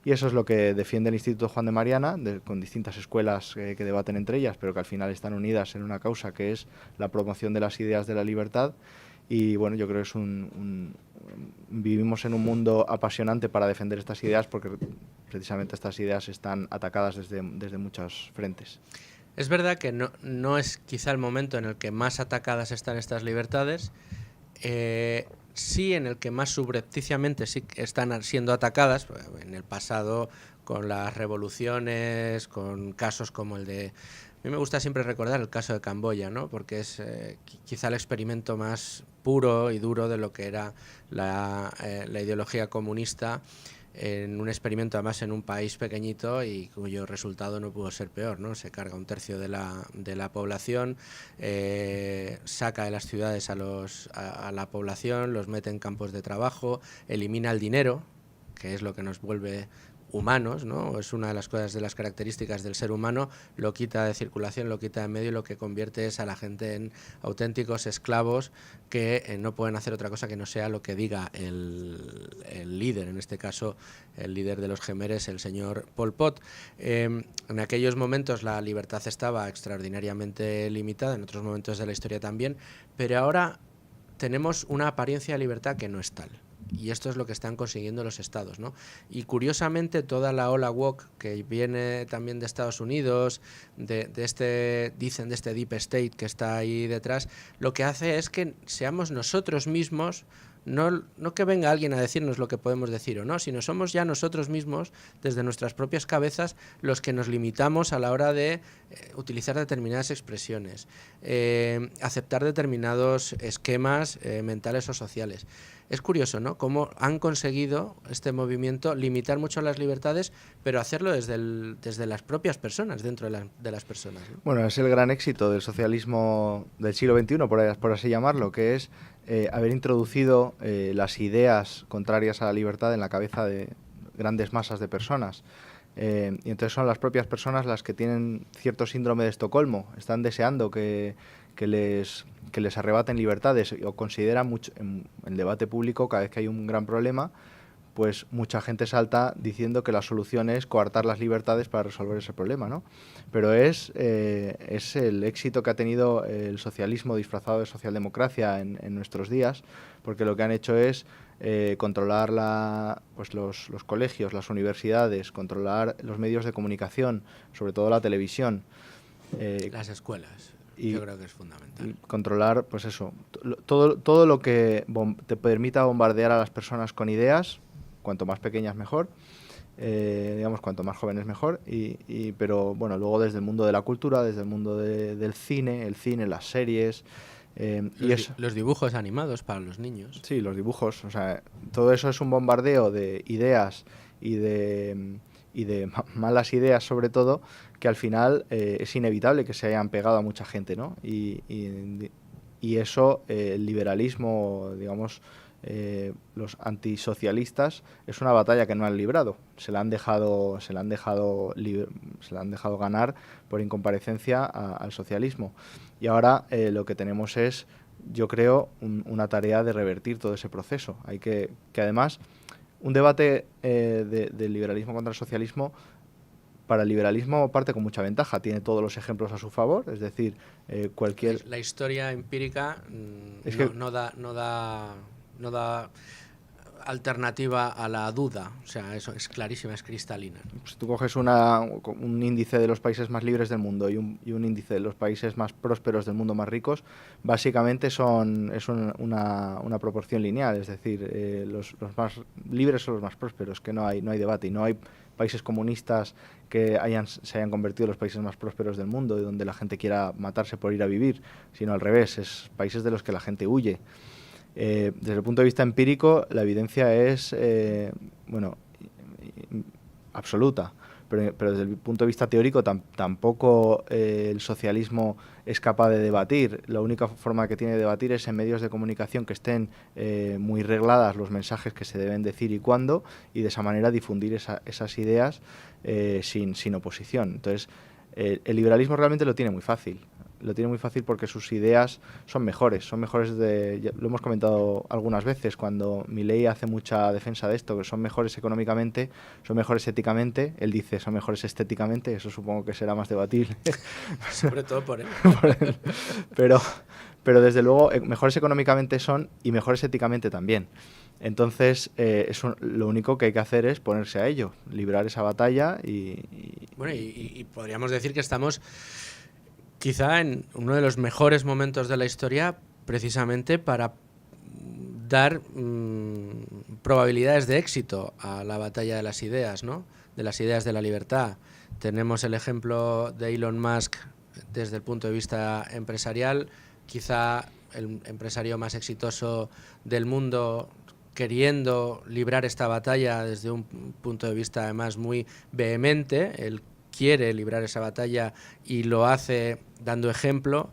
y eso es lo que defiende el Instituto Juan de Mariana, con distintas escuelas que debaten entre ellas, pero que al final están unidas en una causa que es la promoción de las ideas de la libertad. Y bueno, yo creo que vivimos en un mundo apasionante para defender estas ideas, porque precisamente estas ideas están atacadas desde muchos frentes. Es verdad que no es quizá el momento en el que más atacadas están estas libertades, sí en el que más subrepticiamente sí están siendo atacadas, en el pasado con las revoluciones, con casos como el de... A mí me gusta siempre recordar el caso de Camboya, ¿no? Porque es quizá el experimento más puro y duro de lo que era la ideología comunista, en un experimento además en un país pequeñito y cuyo resultado no pudo ser peor, ¿no? Se carga un tercio de la población, saca de las ciudades a la población, los mete en campos de trabajo, elimina el dinero, que es lo que nos vuelve humanos, ¿no? Es una de las cosas, de las características del ser humano, lo quita de circulación, lo quita de medio y lo que convierte es a la gente en auténticos esclavos que no pueden hacer otra cosa que no sea lo que diga el líder, en este caso el líder de los Jemeres, el señor Pol Pot. En aquellos momentos la libertad estaba extraordinariamente limitada, en otros momentos de la historia también, pero ahora tenemos una apariencia de libertad que no es tal. Y esto es lo que están consiguiendo los estados, ¿no? Y curiosamente toda la ola woke que viene también de Estados Unidos, dicen de este deep state que está ahí detrás, lo que hace es que seamos nosotros mismos, no que venga alguien a decirnos lo que podemos decir o no, sino somos ya nosotros mismos, desde nuestras propias cabezas, los que nos limitamos a la hora de utilizar determinadas expresiones, aceptar determinados esquemas mentales o sociales. Es curioso, ¿no?, cómo han conseguido este movimiento limitar mucho las libertades, pero hacerlo desde las propias personas, dentro de las personas, ¿no? Bueno, es el gran éxito del socialismo del siglo XXI, por así llamarlo, que es haber introducido las ideas contrarias a la libertad en la cabeza de grandes masas de personas. Y entonces son las propias personas las que tienen cierto síndrome de Estocolmo, están deseando que les arrebaten libertades, o consideran mucho en el debate público, cada vez que hay un gran problema, pues mucha gente salta diciendo que la solución es coartar las libertades para resolver ese problema, ¿no? Pero es el éxito que ha tenido el socialismo disfrazado de socialdemocracia en nuestros días, porque lo que han hecho es controlar los colegios, las universidades, controlar los medios de comunicación, sobre todo la televisión. Las escuelas, yo creo que es fundamental. Y controlar, pues eso, todo lo que te permita bombardear a las personas con ideas, cuanto más pequeñas mejor, digamos, cuanto más jóvenes mejor, pero bueno, luego desde el mundo de la cultura, desde el mundo del cine, las series... los dibujos animados para los niños. Sí, los dibujos, o sea, todo eso es un bombardeo de ideas y de malas ideas, sobre todo, que al final es inevitable que se hayan pegado a mucha gente, ¿no? Y eso, el liberalismo, digamos, los antisocialistas, es una batalla que no han librado. Se la han dejado ganar por incomparecencia al socialismo. Y ahora lo que tenemos es, yo creo, una tarea de revertir todo ese proceso. Hay que además, un debate del liberalismo contra el socialismo, para el liberalismo parte con mucha ventaja, tiene todos los ejemplos a su favor, es decir, cualquier... La historia empírica no da alternativa a la duda, o sea, eso es clarísima, es cristalina. Si tú coges un índice de los países más libres del mundo y un índice de los países más prósperos del mundo, más ricos, básicamente es una proporción lineal, es decir, los más libres son los más prósperos, que no hay debate, y no hay países comunistas que se hayan convertido en los países más prósperos del mundo y donde la gente quiera matarse por ir a vivir, sino al revés, es países de los que la gente huye. Desde el punto de vista empírico, la evidencia es absoluta, pero desde el punto de vista teórico tampoco el socialismo es capaz de debatir. La única forma que tiene de debatir es en medios de comunicación que estén muy regladas los mensajes que se deben decir y cuándo, y de esa manera difundir esas ideas sin oposición. Entonces, el liberalismo realmente lo tiene muy fácil. Lo tiene muy fácil porque sus ideas son mejores lo hemos comentado algunas veces cuando Milei hace mucha defensa de esto, que son mejores económicamente, son mejores éticamente, él dice son mejores estéticamente, eso supongo que será más debatible. Sobre todo por él. Pero desde luego mejores económicamente son y mejores éticamente también. Entonces, lo único que hay que hacer es ponerse a ello, librar esa batalla Bueno, y podríamos decir que estamos quizá en uno de los mejores momentos de la historia, precisamente para dar probabilidades de éxito a la batalla de las ideas, ¿no? De las ideas de la libertad. Tenemos el ejemplo de Elon Musk desde el punto de vista empresarial, quizá el empresario más exitoso del mundo, queriendo librar esta batalla desde un punto de vista además muy vehemente. Él quiere librar esa batalla y lo hace dando ejemplo.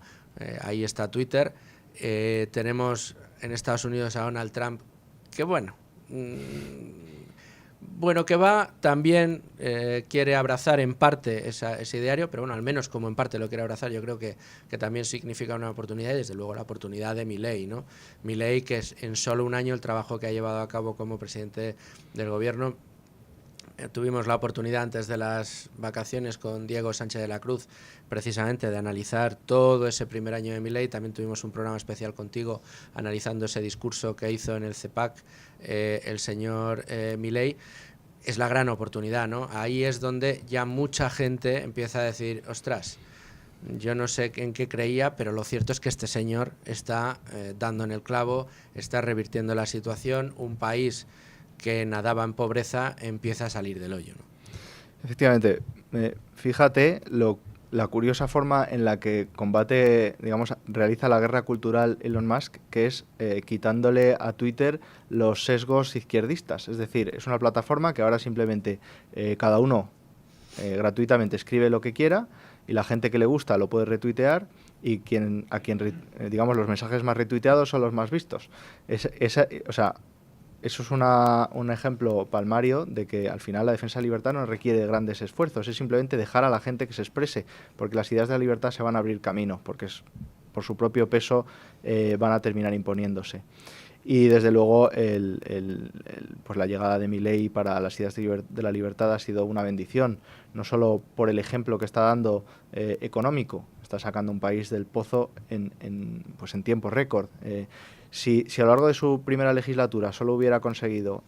Ahí está Twitter. Tenemos en Estados Unidos a Donald Trump, que también quiere abrazar en parte ese ideario, pero bueno, al menos como en parte lo quiere abrazar, yo creo que también significa una oportunidad, y desde luego la oportunidad de Milei, ¿no? Milei, que es en solo un año el trabajo que ha llevado a cabo como presidente del gobierno. Tuvimos la oportunidad antes de las vacaciones con Diego Sánchez de la Cruz precisamente de analizar todo ese primer año de Milei. También tuvimos un programa especial contigo analizando ese discurso que hizo en el CEPAC el señor Milei. Es la gran oportunidad, ¿no? Ahí es donde ya mucha gente empieza a decir, ostras, yo no sé en qué creía, pero lo cierto es que este señor está dando en el clavo, está revirtiendo la situación. Un país que nadaba en pobreza empieza a salir del hoyo, ¿no? Efectivamente, fíjate la curiosa forma en la que realiza la guerra cultural Elon Musk, que es quitándole a Twitter los sesgos izquierdistas. Es decir, es una plataforma que ahora simplemente cada uno gratuitamente escribe lo que quiera y la gente que le gusta lo puede retuitear, y digamos los mensajes más retuiteados son los más vistos. eso es un ejemplo palmario de que al final la defensa de la libertad no requiere de grandes esfuerzos, es simplemente dejar a la gente que se exprese, porque las ideas de la libertad se van a abrir camino, porque por su propio peso van a terminar imponiéndose. Y desde luego pues la llegada de Milei para las ideas de la libertad ha sido una bendición, no solo por el ejemplo que está dando económico, está sacando un país del pozo pues en tiempo récord. Si a lo largo de su primera legislatura solo hubiera conseguido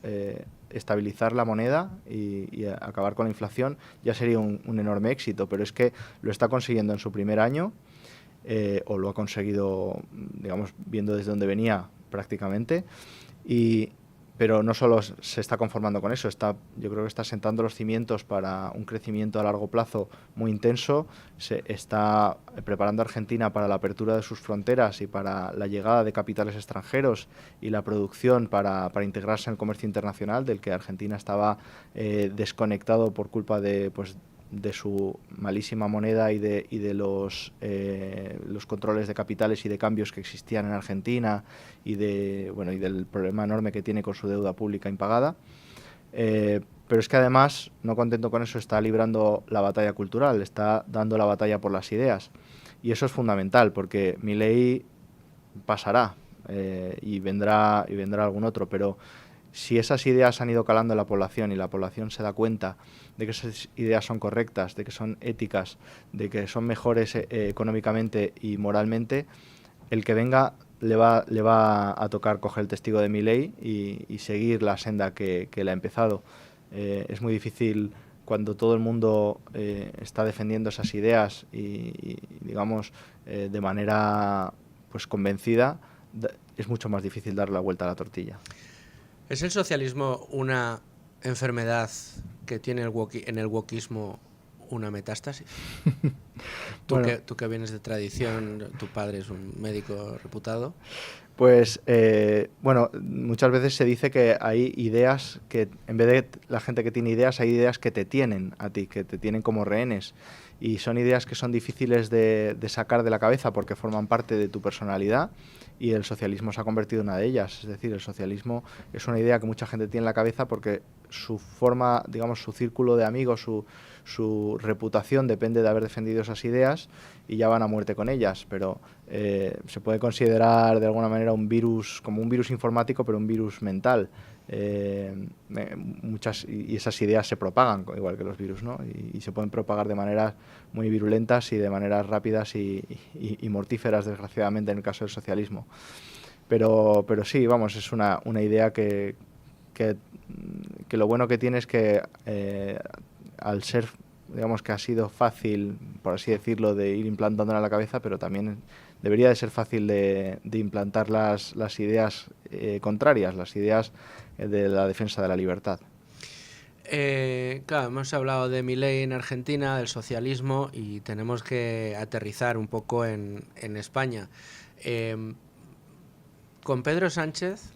estabilizar la moneda y acabar con la inflación, ya sería un enorme éxito, pero es que lo está consiguiendo en su primer año, o lo ha conseguido, digamos, viendo desde donde venía prácticamente, pero no solo se está conformando con eso, yo creo que está sentando los cimientos para un crecimiento a largo plazo muy intenso, se está preparando a Argentina para la apertura de sus fronteras y para la llegada de capitales extranjeros y la producción para integrarse en el comercio internacional, del que Argentina estaba desconectado por culpa de su malísima moneda y de los controles de capitales y de cambios que existían en Argentina y del problema enorme que tiene con su deuda pública impagada. Pero es que además, no contento con eso, está librando la batalla cultural, está dando la batalla por las ideas. Y eso es fundamental, porque Milei pasará y vendrá algún otro, pero si esas ideas han ido calando en la población y la población se da cuenta de que esas ideas son correctas, de que son éticas, de que son mejores económicamente y moralmente, el que venga le va a tocar coger el testigo de Milei y seguir la senda que él ha empezado. Es muy difícil cuando todo el mundo está defendiendo esas ideas y digamos, de manera pues convencida, es mucho más difícil dar la vuelta a la tortilla. ¿Es el socialismo una enfermedad que tiene en el wokismo una metástasis? Tú que vienes de tradición, tu padre es un médico reputado. Pues, muchas veces se dice que hay ideas que, en vez de la gente que tiene ideas, hay ideas que te tienen a ti, que te tienen como rehenes. Y son ideas que son difíciles de sacar de la cabeza porque forman parte de tu personalidad, y el socialismo se ha convertido en una de ellas. Es decir, el socialismo es una idea que mucha gente tiene en la cabeza porque su forma, digamos, su círculo de amigos, su reputación depende de haber defendido esas ideas y ya van a muerte con ellas, pero se puede considerar de alguna manera un virus, como un virus informático, pero un virus mental. Y esas ideas se propagan igual que los virus, ¿no? Y se pueden propagar de maneras muy virulentas y de maneras rápidas y mortíferas, desgraciadamente, en el caso del socialismo. Pero sí, vamos, es una idea que lo bueno que tiene es que al ser, digamos, que ha sido fácil, por así decirlo, de ir implantándola en la cabeza, pero también debería de ser fácil de implantar las ideas contrarias, las ideas de la defensa de la libertad. Claro, hemos hablado de Milei en Argentina, del socialismo, y tenemos que aterrizar un poco en España. Con Pedro Sánchez,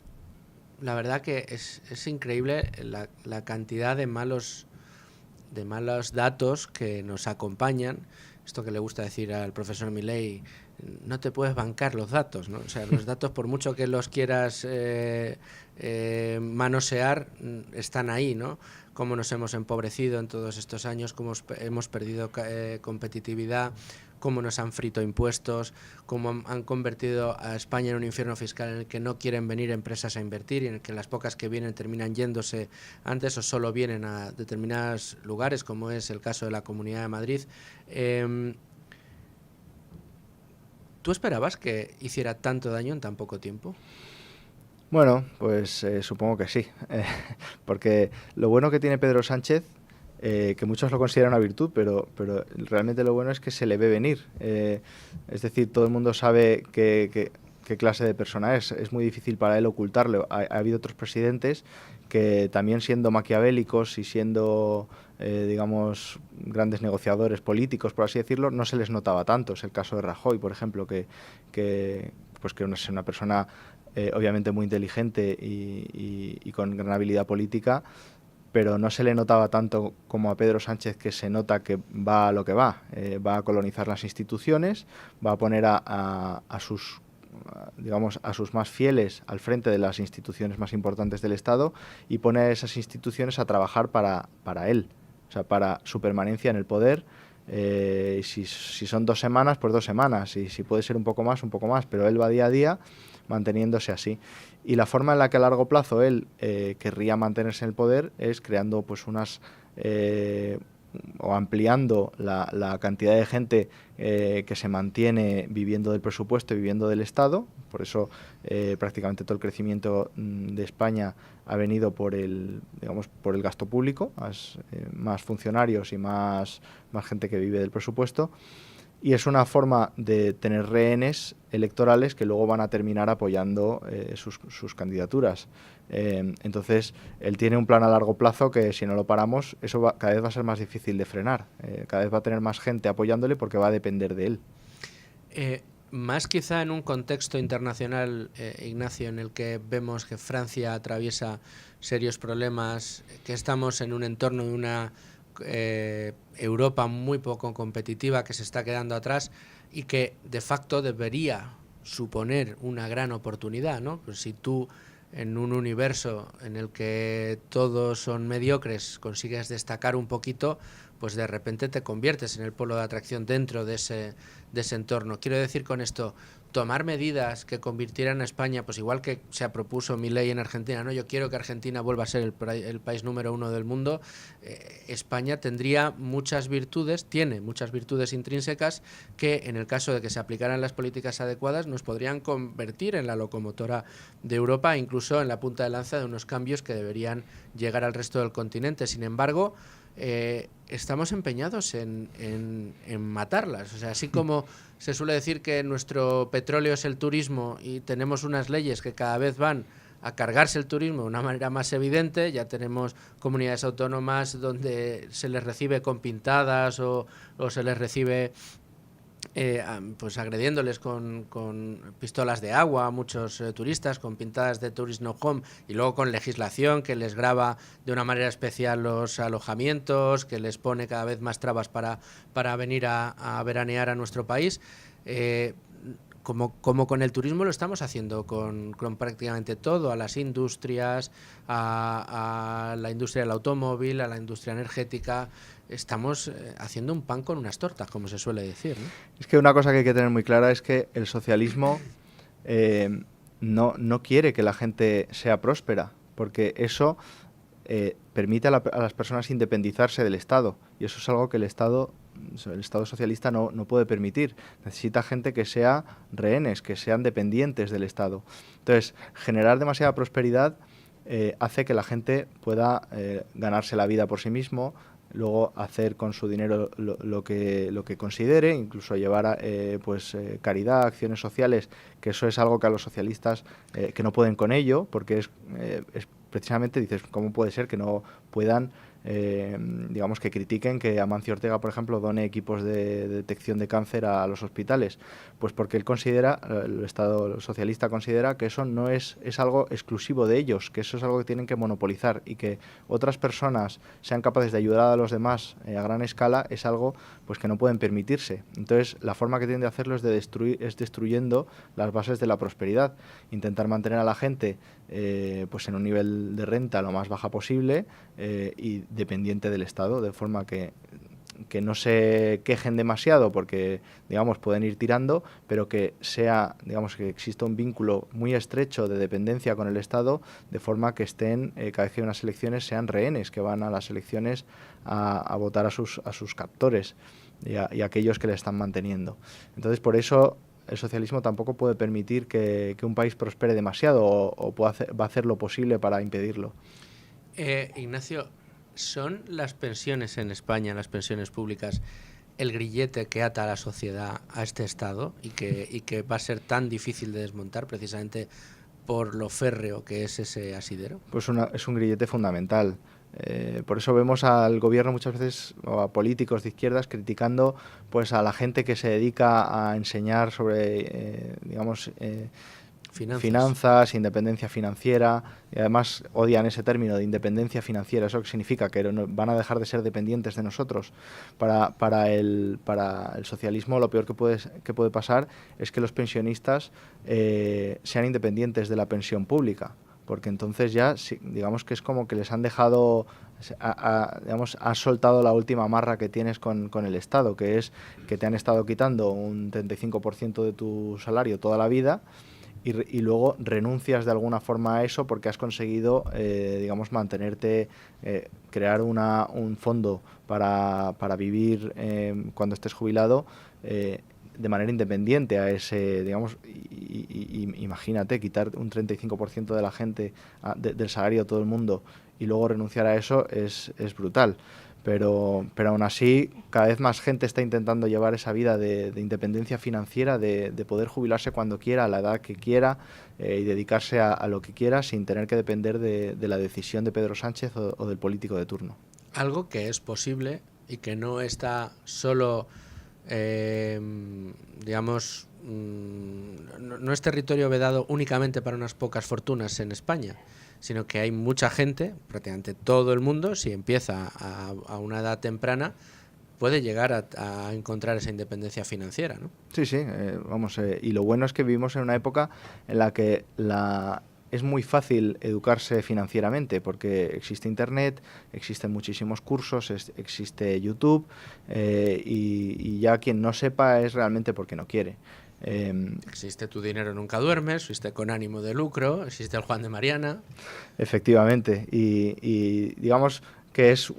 la verdad que es increíble la cantidad de malos datos que nos acompañan. Esto que le gusta decir al profesor Milei, no te puedes bancar los datos, ¿no? O sea, los datos, por mucho que los quieras manosear, están ahí, ¿no? Cómo nos hemos empobrecido en todos estos años, cómo hemos perdido competitividad, cómo nos han frito impuestos, cómo han convertido a España en un infierno fiscal en el que no quieren venir empresas a invertir y en el que las pocas que vienen terminan yéndose antes o solo vienen a determinados lugares, como es el caso de la Comunidad de Madrid. ¿Tú esperabas que hiciera tanto daño en tan poco tiempo? Bueno, pues supongo que sí, porque lo bueno que tiene Pedro Sánchez, que muchos lo consideran una virtud, pero realmente lo bueno es que se le ve venir. Es decir, todo el mundo sabe qué clase de persona es muy difícil para él ocultarlo. Ha habido otros presidentes que también siendo maquiavélicos y siendo, digamos, grandes negociadores políticos, por así decirlo, no se les notaba tanto. Es el caso de Rajoy, por ejemplo, que es una persona obviamente muy inteligente y con gran habilidad política, pero no se le notaba tanto como a Pedro Sánchez, que se nota que va a lo que va. Va a colonizar las instituciones, va a poner a sus digamos, a sus más fieles al frente de las instituciones más importantes del Estado y pone a esas instituciones a trabajar para él, o sea, para su permanencia en el poder. Si son 2 semanas, pues 2 semanas, y si puede ser un poco más, pero él va día a día manteniéndose así. Y la forma en la que a largo plazo él querría mantenerse en el poder es creando pues o ampliando la cantidad de gente que se mantiene viviendo del presupuesto y viviendo del Estado. Por eso prácticamente todo el crecimiento de España ha venido por el gasto público, más funcionarios y más gente que vive del presupuesto. Y es una forma de tener rehenes electorales que luego van a terminar apoyando sus candidaturas. Entonces, él tiene un plan a largo plazo que si no lo paramos, cada vez va a ser más difícil de frenar. Cada vez va a tener más gente apoyándole porque va a depender de él. Más quizá en un contexto internacional, Ignacio, en el que vemos que Francia atraviesa serios problemas, que estamos en un entorno de una Europa muy poco competitiva que se está quedando atrás y que de facto debería suponer una gran oportunidad, ¿no? Pues si tú en un universo en el que todos son mediocres consigues destacar un poquito, pues de repente te conviertes en el polo de atracción dentro de ese entorno. Quiero decir con esto, tomar medidas que convirtieran a España, pues igual que se propuso Milei en Argentina, ¿no? Yo quiero que Argentina vuelva a ser el país número 1 del mundo. España tiene muchas virtudes intrínsecas que en el caso de que se aplicaran las políticas adecuadas nos podrían convertir en la locomotora de Europa, incluso en la punta de lanza de unos cambios que deberían llegar al resto del continente. Sin embargo, estamos empeñados en matarlas. O sea, así como se suele decir que nuestro petróleo es el turismo y tenemos unas leyes que cada vez van a cargarse el turismo de una manera más evidente, ya tenemos comunidades autónomas donde se les recibe con pintadas o se les recibe pues agrediéndoles con pistolas de agua a muchos turistas, con pintadas de Tourist No Home, y luego con legislación que les grava de una manera especial los alojamientos, que les pone cada vez más trabas para venir a veranear a nuestro país. Como con el turismo lo estamos haciendo con prácticamente todo, a las industrias, a la industria del automóvil, a la industria energética. Estamos haciendo un pan con unas tortas, como se suele decir, ¿no? Es que una cosa que hay que tener muy clara es que el socialismo no quiere que la gente sea próspera, porque eso permite a las personas independizarse del Estado, y eso es algo que el Estado socialista no puede permitir. Necesita gente que sea rehenes, que sean dependientes del Estado. Entonces, generar demasiada prosperidad hace que la gente pueda ganarse la vida por sí mismo, luego hacer con su dinero lo que considere, incluso llevar caridad, acciones sociales, que eso es algo que a los socialistas que no pueden con ello, porque es precisamente, dices, ¿cómo puede ser que no puedan digamos, que critiquen que Amancio Ortega, por ejemplo, done equipos de detección de cáncer a los hospitales? Pues porque él considera, el Estado socialista considera que eso no es algo exclusivo de ellos, que eso es algo que tienen que monopolizar, y que otras personas sean capaces de ayudar a los demás a gran escala es algo pues que no pueden permitirse. Entonces, la forma que tienen de hacerlo es destruyendo las bases de la prosperidad, intentar mantener a la gente pues en un nivel de renta lo más baja posible y dependiente del Estado, de forma que no se quejen demasiado porque, digamos, pueden ir tirando, pero que sea, digamos, que exista un vínculo muy estrecho de dependencia con el Estado, de forma que estén, cada vez que hay unas elecciones, sean rehenes, que van a las elecciones a votar a sus captores y a aquellos que le están manteniendo. Entonces, por eso el socialismo tampoco puede permitir que un país prospere demasiado o va a hacer lo posible para impedirlo. Ignacio, ¿son las pensiones en España, las pensiones públicas, el grillete que ata a la sociedad a este Estado y que va a ser tan difícil de desmontar precisamente por lo férreo que es ese asidero? Pues es un grillete fundamental. Por eso vemos al gobierno muchas veces, o a políticos de izquierdas, criticando pues a la gente que se dedica a enseñar sobre finanzas, independencia financiera, y además odian ese término de independencia financiera. ¿Eso qué significa? Que van a dejar de ser dependientes de nosotros. Para el socialismo lo peor que puede pasar es que los pensionistas sean independientes de la pensión pública, porque entonces ya digamos que es como que les han dejado, digamos, has soltado la última amarra que tienes con el Estado, que es que te han estado quitando un 35% de tu salario toda la vida, y luego renuncias de alguna forma a eso porque has conseguido, digamos, mantenerte, crear un fondo para vivir cuando estés jubilado, de manera independiente a ese, digamos, imagínate, quitar un 35% de la gente del salario de todo el mundo y luego renunciar a eso es brutal. Pero aún así, cada vez más gente está intentando llevar esa vida de independencia financiera, de poder jubilarse cuando quiera, a la edad que quiera, y dedicarse a lo que quiera sin tener que depender de la decisión de Pedro Sánchez o del político de turno. Algo que es posible y que no está solo, digamos, no es territorio vedado únicamente para unas pocas fortunas en España, sino que hay mucha gente, prácticamente todo el mundo, si empieza a una edad temprana, puede llegar a encontrar esa independencia financiera, ¿no? Sí, sí, vamos, y lo bueno es que vivimos en una época en la que es muy fácil educarse financieramente, porque existe Internet, existen muchísimos cursos, existe YouTube, y ya quien no sepa es realmente porque no quiere. Existe Tu dinero nunca duerme, existe Con ánimo de lucro, existe el Juan de Mariana. Efectivamente, y digamos que es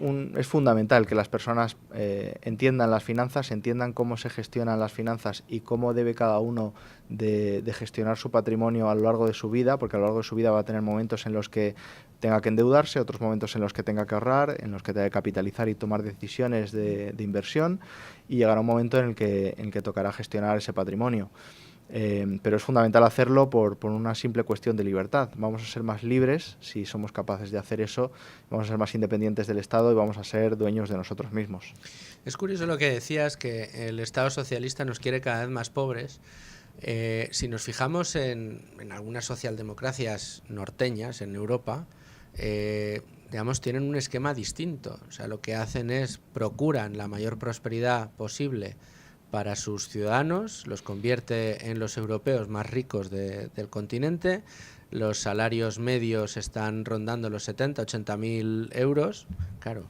fundamental que las personas entiendan las finanzas, entiendan cómo se gestionan las finanzas y cómo debe cada uno de gestionar su patrimonio a lo largo de su vida, porque a lo largo de su vida va a tener momentos en los que tenga que endeudarse, otros momentos en los que tenga que ahorrar, en los que tenga que capitalizar y tomar decisiones de inversión, y llegará un momento en el que tocará gestionar ese patrimonio. Pero es fundamental hacerlo por una simple cuestión de libertad. Vamos a ser más libres si somos capaces de hacer eso, vamos a ser más independientes del Estado y vamos a ser dueños de nosotros mismos. Es curioso lo que decías, que el Estado socialista nos quiere cada vez más pobres. Si nos fijamos en algunas socialdemocracias norteñas en Europa, digamos, tienen un esquema distinto. O sea, lo que hacen es procuran la mayor prosperidad posible para sus ciudadanos, los convierte en los europeos más ricos del continente. Los salarios medios están rondando los 70, 80.000 euros. Claro,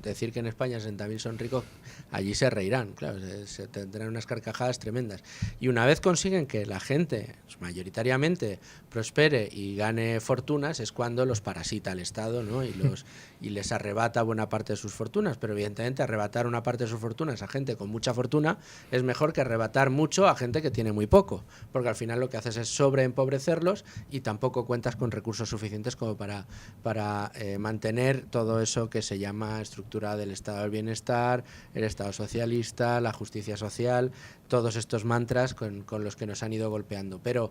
decir que en España 60.000 son ricos, allí se reirán, claro, se tendrán unas carcajadas tremendas. Y una vez consiguen que la gente mayoritariamente prospere y gane fortunas, es cuando los parasita el Estado, ¿no? Y les arrebata buena parte de sus fortunas. Pero evidentemente arrebatar una parte de sus fortunas a gente con mucha fortuna es mejor que arrebatar mucho a gente que tiene muy poco, porque al final lo que haces es sobreempobrecerlos y tampoco cuentas con recursos suficientes como para mantener todo eso que se llama estructura del Estado del Bienestar, el Estado socialista, la justicia social, todos estos mantras con los que nos han ido golpeando. Pero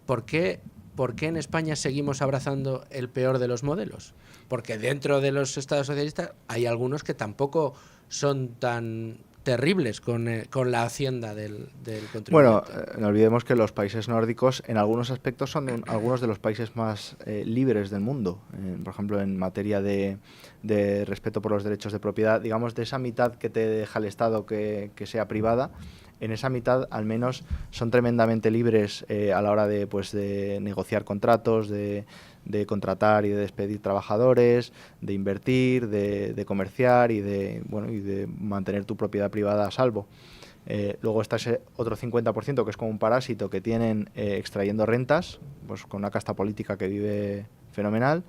¿por qué en España seguimos abrazando el peor de los modelos? Porque dentro de los estados socialistas hay algunos que tampoco son tan terribles con la hacienda del contribuyente. Bueno, no olvidemos que los países nórdicos en algunos aspectos son algunos de los países más libres del mundo. Por ejemplo, en materia de respeto por los derechos de propiedad, digamos, de esa mitad que te deja el Estado que sea privada, en esa mitad al menos son tremendamente libres a la hora de negociar contratos, de contratar y de despedir trabajadores, de invertir, de comerciar y de mantener tu propiedad privada a salvo. Luego está ese otro 50% que es como un parásito que tienen extrayendo rentas, pues con una casta política que vive fenomenal.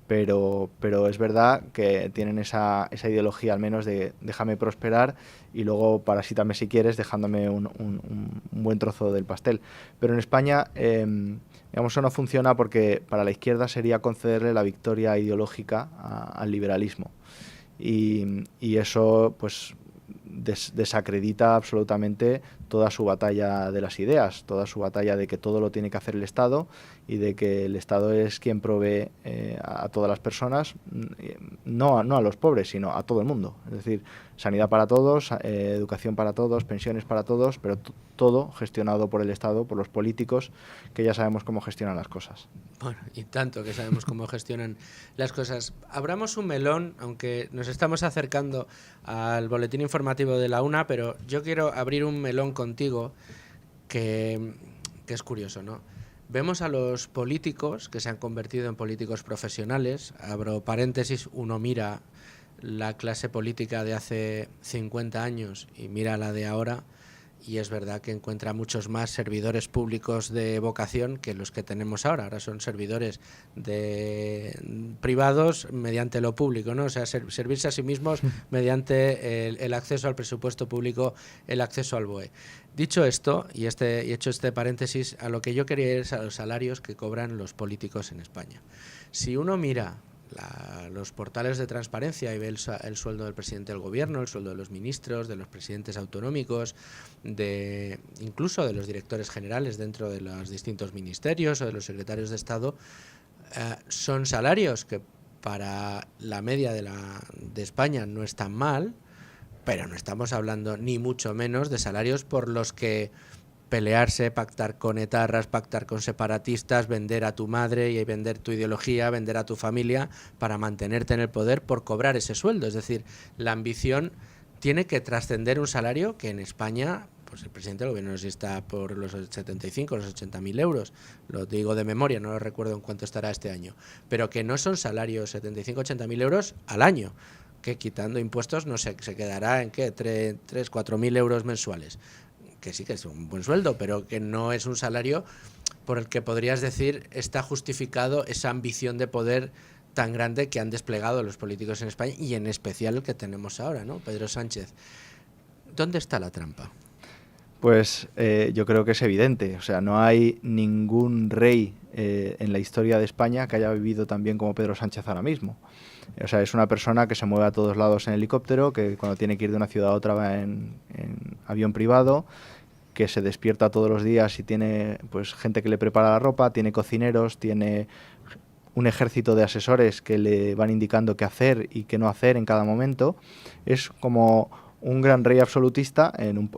Pero es verdad que tienen esa ideología al menos de déjame prosperar y luego parasítame si quieres dejándome un buen trozo del pastel. Pero en España, digamos, eso no funciona porque para la izquierda sería concederle la victoria ideológica al liberalismo. Y eso pues desacredita absolutamente toda su batalla de las ideas, toda su batalla de que todo lo tiene que hacer el Estado y de que el Estado es quien provee a todas las personas, no a los pobres, sino a todo el mundo. Es decir, sanidad para todos, educación para todos, pensiones para todos, pero todo gestionado por el Estado, por los políticos, que ya sabemos cómo gestionan las cosas. Bueno, y tanto que sabemos cómo gestionan las cosas. Abramos un melón, aunque nos estamos acercando al boletín informativo de la UNA, pero yo quiero abrir un melón contigo que es curioso, ¿no? Vemos a los políticos que se han convertido en políticos profesionales. Abro paréntesis, uno mira la clase política de hace 50 años y mira la de ahora, y es verdad que encuentra muchos más servidores públicos de vocación que los que tenemos ahora. Ahora son servidores privados mediante lo público, ¿no? O sea, servirse a sí mismos mediante el acceso al presupuesto público, el acceso al BOE. Dicho esto, y hecho este paréntesis, a lo que yo quería ir es a los salarios que cobran los políticos en España. Si uno mira los portales de transparencia y ve el sueldo del presidente del gobierno, el sueldo de los ministros, de los presidentes autonómicos, incluso de los directores generales dentro de los distintos ministerios o de los secretarios de Estado, son salarios que para la media de España no están mal, pero no estamos hablando ni mucho menos de salarios por los que pelearse, pactar con etarras, pactar con separatistas, vender a tu madre y vender tu ideología, vender a tu familia para mantenerte en el poder por cobrar ese sueldo. Es decir, la ambición tiene que trascender un salario que en España, pues el presidente del gobierno no sé si está por los 75, los 80.000 euros, lo digo de memoria, no lo recuerdo en cuánto estará este año, pero que no son salarios 75, 80.000 euros al año, que quitando impuestos no sé, se quedará en ¿qué? 3, 4.000 euros mensuales. Que sí que es un buen sueldo, pero que no es un salario por el que podrías decir está justificado esa ambición de poder tan grande que han desplegado los políticos en España y en especial el que tenemos ahora, ¿no? Pedro Sánchez. ¿Dónde está la trampa? Pues yo creo que es evidente. O sea, no hay ningún rey en la historia de España que haya vivido tan bien como Pedro Sánchez ahora mismo. O sea, es una persona que se mueve a todos lados en helicóptero, que cuando tiene que ir de una ciudad a otra va en avión privado, que se despierta todos los días y tiene pues gente que le prepara la ropa, tiene cocineros, tiene un ejército de asesores que le van indicando qué hacer y qué no hacer en cada momento. Es como un gran rey absolutista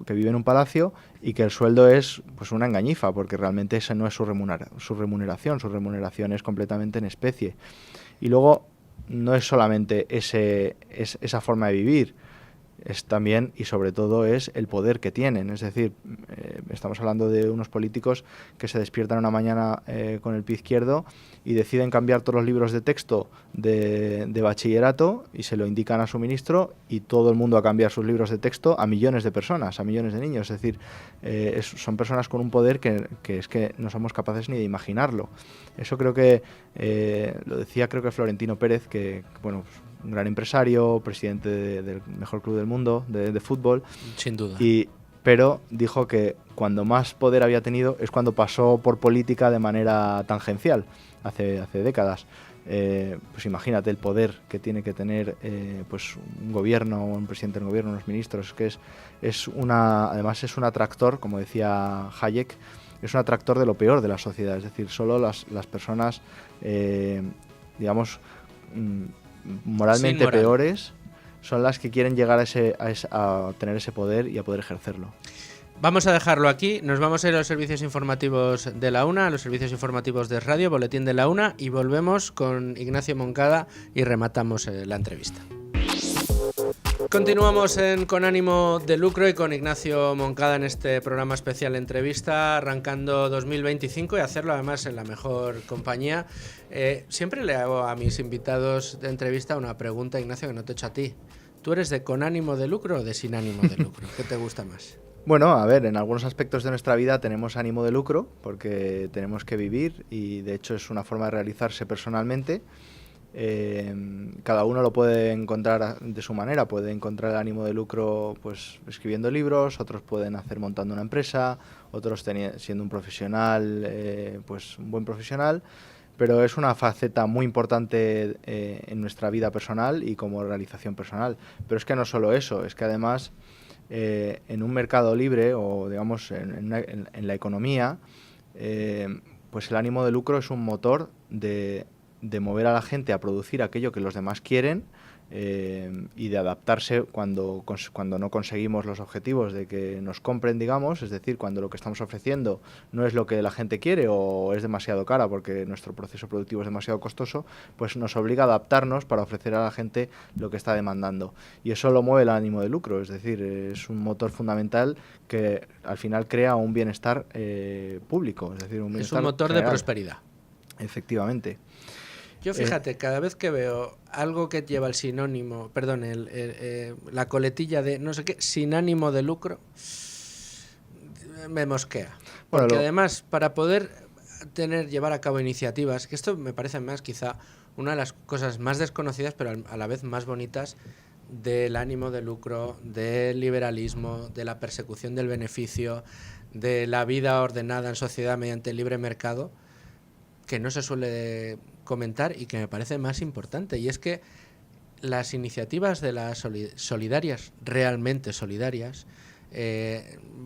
que vive en un palacio y que el sueldo es pues una engañifa, porque realmente esa no es su remuneración es completamente en especie. Y luego no es solamente esa forma de vivir, es también y sobre todo es el poder que tienen. Es decir, estamos hablando de unos políticos que se despiertan una mañana con el pie izquierdo y deciden cambiar todos los libros de texto de bachillerato y se lo indican a su ministro y todo el mundo a cambiar sus libros de texto a millones de personas, a millones de niños. Es decir, son personas con un poder que es que no somos capaces ni de imaginarlo. Eso creo que lo decía creo que Florentino Pérez, que bueno, un gran empresario, presidente del mejor club del mundo de fútbol. Sin duda. Pero dijo que cuando más poder había tenido es cuando pasó por política de manera tangencial, hace décadas. Pues imagínate el poder que tiene que tener pues un gobierno, un presidente del gobierno, unos ministros, que además es un atractor, como decía Hayek, es un atractor de lo peor de la sociedad. Es decir, solo las personas, digamos, moralmente peores son las que quieren llegar a tener ese poder y a poder ejercerlo. Vamos a dejarlo aquí, nos vamos a ir a los servicios informativos de la UNA, a los servicios informativos de radio, boletín de la UNA, y volvemos con Ignacio Moncada y rematamos la entrevista. Continuamos con ánimo de lucro y con Ignacio Moncada en este programa especial entrevista, arrancando 2025 y hacerlo además en la mejor compañía. Siempre le hago a mis invitados de entrevista una pregunta, Ignacio, que no te he hecho a ti. ¿Tú eres de con ánimo de lucro o de sin ánimo de lucro? ¿Qué te gusta más? Bueno, a ver, en algunos aspectos de nuestra vida tenemos ánimo de lucro porque tenemos que vivir y de hecho es una forma de realizarse personalmente. Cada uno lo puede encontrar de su manera, puede encontrar el ánimo de lucro pues escribiendo libros, otros pueden hacer montando una empresa, otros siendo un profesional, pues un buen profesional, pero es una faceta muy importante en nuestra vida personal y como realización personal. Pero es que no solo eso, es que además en un mercado libre o, digamos, en la economía, pues el ánimo de lucro es un motor de mover a la gente a producir aquello que los demás quieren, y de adaptarse cuando no conseguimos los objetivos de que nos compren, digamos, es decir, cuando lo que estamos ofreciendo no es lo que la gente quiere o es demasiado cara porque nuestro proceso productivo es demasiado costoso, pues nos obliga a adaptarnos para ofrecer a la gente lo que está demandando. Y eso lo mueve el ánimo de lucro, es decir, es un motor fundamental que al final crea un bienestar público, es decir, un bienestar Es un motor general. de prosperidad. Efectivamente. Yo fíjate, cada vez que veo algo que lleva el sinónimo, perdón, la coletilla de no sé qué, sin ánimo de lucro, me mosquea. Porque además, para poder llevar a cabo iniciativas, que esto me parece más quizá una de las cosas más desconocidas, pero a la vez más bonitas, del ánimo de lucro, del liberalismo, de la persecución del beneficio, de la vida ordenada en sociedad mediante el libre mercado, que no se suele comentar y que me parece más importante, y es que las iniciativas de las solidarias, realmente solidarias,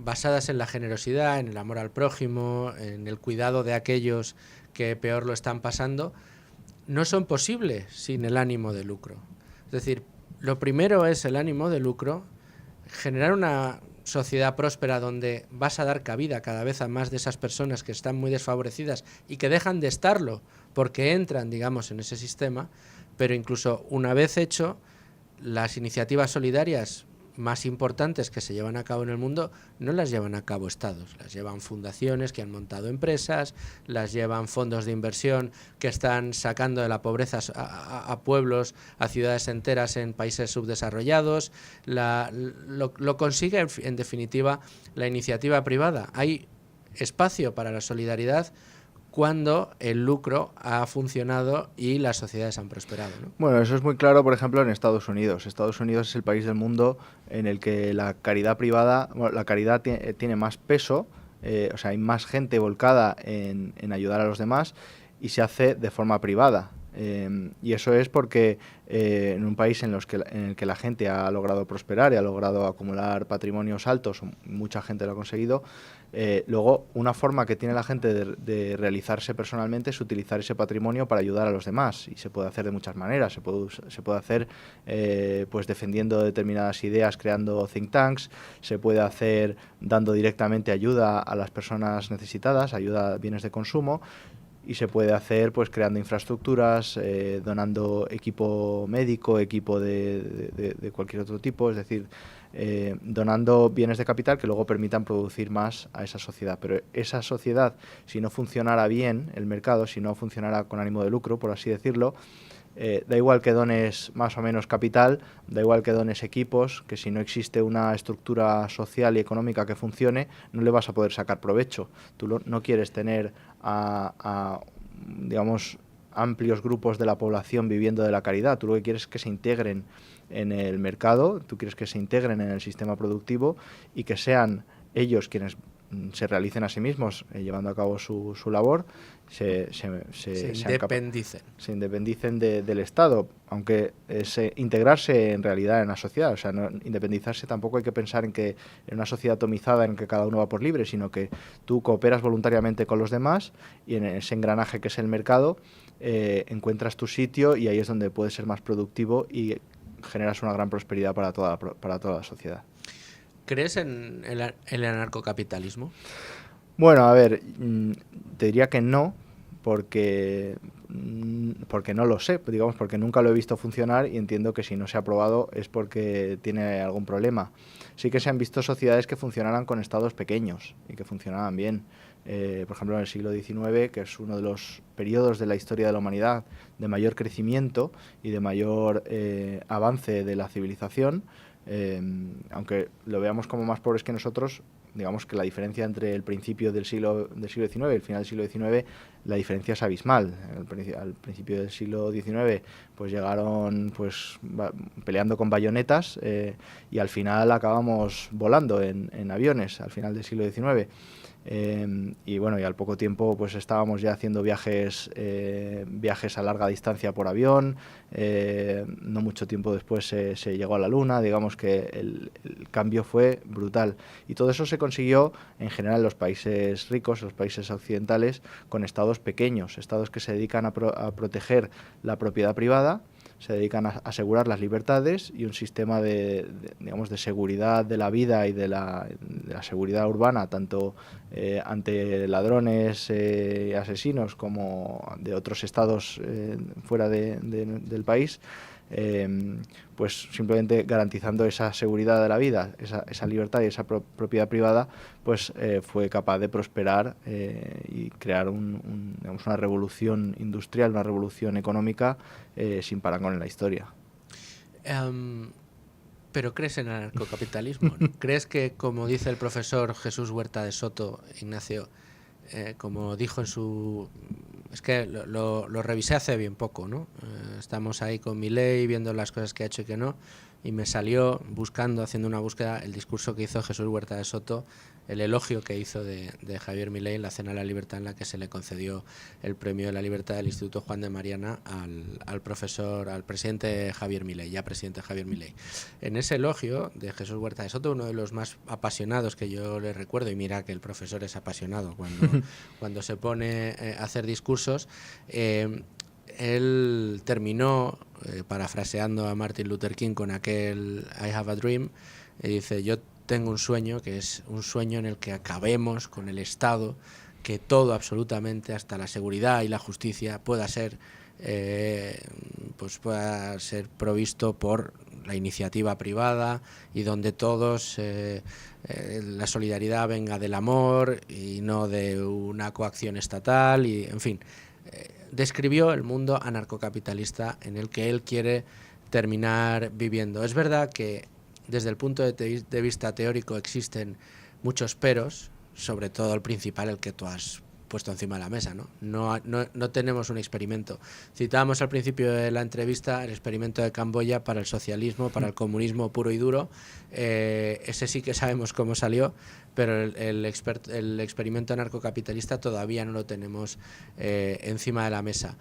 basadas en la generosidad, en el amor al prójimo, en el cuidado de aquellos que peor lo están pasando, no son posibles sin el ánimo de lucro. Es decir, lo primero es el ánimo de lucro, generar una sociedad próspera donde vas a dar cabida cada vez a más de esas personas que están muy desfavorecidas y que dejan de estarlo porque entran, digamos, en ese sistema, pero incluso una vez hecho, las iniciativas solidarias más importantes que se llevan a cabo en el mundo no las llevan a cabo estados, las llevan fundaciones que han montado empresas, las llevan fondos de inversión que están sacando de la pobreza a pueblos, a ciudades enteras en países subdesarrollados, lo consigue en definitiva la iniciativa privada. Hay espacio para la solidaridad cuando el lucro ha funcionado y las sociedades han prosperado, ¿no? Bueno, eso es muy claro, por ejemplo, en Estados Unidos. Estados Unidos es el país del mundo en el que la caridad privada, bueno, la caridad tiene más peso, o sea, hay más gente volcada en ayudar a los demás y se hace de forma privada. Y eso es porque en un país en el que la gente ha logrado prosperar y ha logrado acumular patrimonios altos, mucha gente lo ha conseguido, luego una forma que tiene la gente de realizarse personalmente es utilizar ese patrimonio para ayudar a los demás, y se puede hacer de muchas maneras. Se puede hacer pues defendiendo determinadas ideas, creando think tanks, se puede hacer dando directamente ayuda a las personas necesitadas, ayuda a bienes de consumo, y se puede hacer pues creando infraestructuras, donando equipo médico, equipo de cualquier otro tipo, es decir, donando bienes de capital que luego permitan producir más a esa sociedad. Pero esa sociedad, si no funcionara bien el mercado, si no funcionara con ánimo de lucro, por así decirlo, da igual que dones más o menos capital, da igual que dones equipos, que si no existe una estructura social y económica que funcione, no le vas a poder sacar provecho. Tú no quieres tener digamos, amplios grupos de la población viviendo de la caridad. Tú lo que quieres es que se integren en el mercado, tú quieres que se integren en el sistema productivo y que sean ellos quienes se realicen a sí mismos llevando a cabo su labor, se independicen del Estado, aunque integrarse en realidad en la sociedad, o sea, no independizarse. Tampoco hay que pensar en una sociedad atomizada en que cada uno va por libre, sino que tú cooperas voluntariamente con los demás y en ese engranaje que es el mercado encuentras tu sitio, y ahí es donde puedes ser más productivo y generas una gran prosperidad para toda la sociedad. ¿Crees en el anarcocapitalismo? Bueno, a ver, te diría que no, porque no lo sé, digamos, porque nunca lo he visto funcionar, y entiendo que si no se ha probado es porque tiene algún problema. Sí que se han visto sociedades que funcionaran con estados pequeños y que funcionaban bien. Por ejemplo, en el siglo XIX, que es uno de los periodos de la historia de la humanidad de mayor crecimiento y de mayor avance de la civilización, aunque lo veamos como más pobres que nosotros, digamos que la diferencia entre el principio del siglo XIX y el final del siglo XIX, la diferencia es abismal. Al principio del siglo XIX pues llegaron pues peleando con bayonetas, y al final acabamos volando en aviones al final del siglo XIX. Y bueno, y al poco tiempo pues estábamos ya haciendo viajes a larga distancia por avión. No mucho tiempo después se llegó a la Luna. Digamos que el cambio fue brutal, y todo eso se consiguió en general en los países ricos, los países occidentales, con estados pequeños, estados que se dedican a proteger la propiedad privada, se dedican a asegurar las libertades y un sistema digamos, de seguridad de la vida y de la seguridad urbana, tanto ante ladrones, asesinos, como de otros estados fuera del país, pues simplemente garantizando esa seguridad de la vida, esa libertad y esa propiedad privada, pues fue capaz de prosperar y crear digamos, una revolución industrial, una revolución económica sin parangón en la historia. ¿Pero crees en el anarcocapitalismo, ¿no? ¿Crees que, como dice el profesor Jesús Huerta de Soto, Ignacio, como dijo en su... Es que lo revisé hace bien poco, ¿no? Estamos ahí con Milei viendo las cosas que ha hecho y que no, y me salió haciendo una búsqueda, el discurso que hizo Jesús Huerta de Soto, el elogio que hizo de Javier Milei en la Cena de la Libertad, en la que se le concedió el premio de la libertad del Instituto Juan de Mariana al presidente Javier Milei, ya presidente Javier Milei. En ese elogio de Jesús Huerta de Soto, uno de los más apasionados que yo le recuerdo, y mira que el profesor es apasionado cuando se pone a hacer discursos, él terminó parafraseando a Martin Luther King con aquel I have a dream, y dice: yo tengo un sueño, que es un sueño en el que acabemos con el Estado, que todo, absolutamente, hasta la seguridad y la justicia, pueda ser provisto por la iniciativa privada, y donde todos la solidaridad venga del amor y no de una coacción estatal, y en fin, describió el mundo anarcocapitalista en el que él quiere terminar viviendo. Es verdad que desde el punto de vista teórico existen muchos peros, sobre todo el principal, el que tú has puesto encima de la mesa, ¿no? No tenemos un experimento. Citábamos al principio de la entrevista el experimento de Camboya para el socialismo, para el comunismo puro y duro. Ese sí que sabemos cómo salió, pero el experimento anarcocapitalista todavía no lo tenemos encima de la mesa.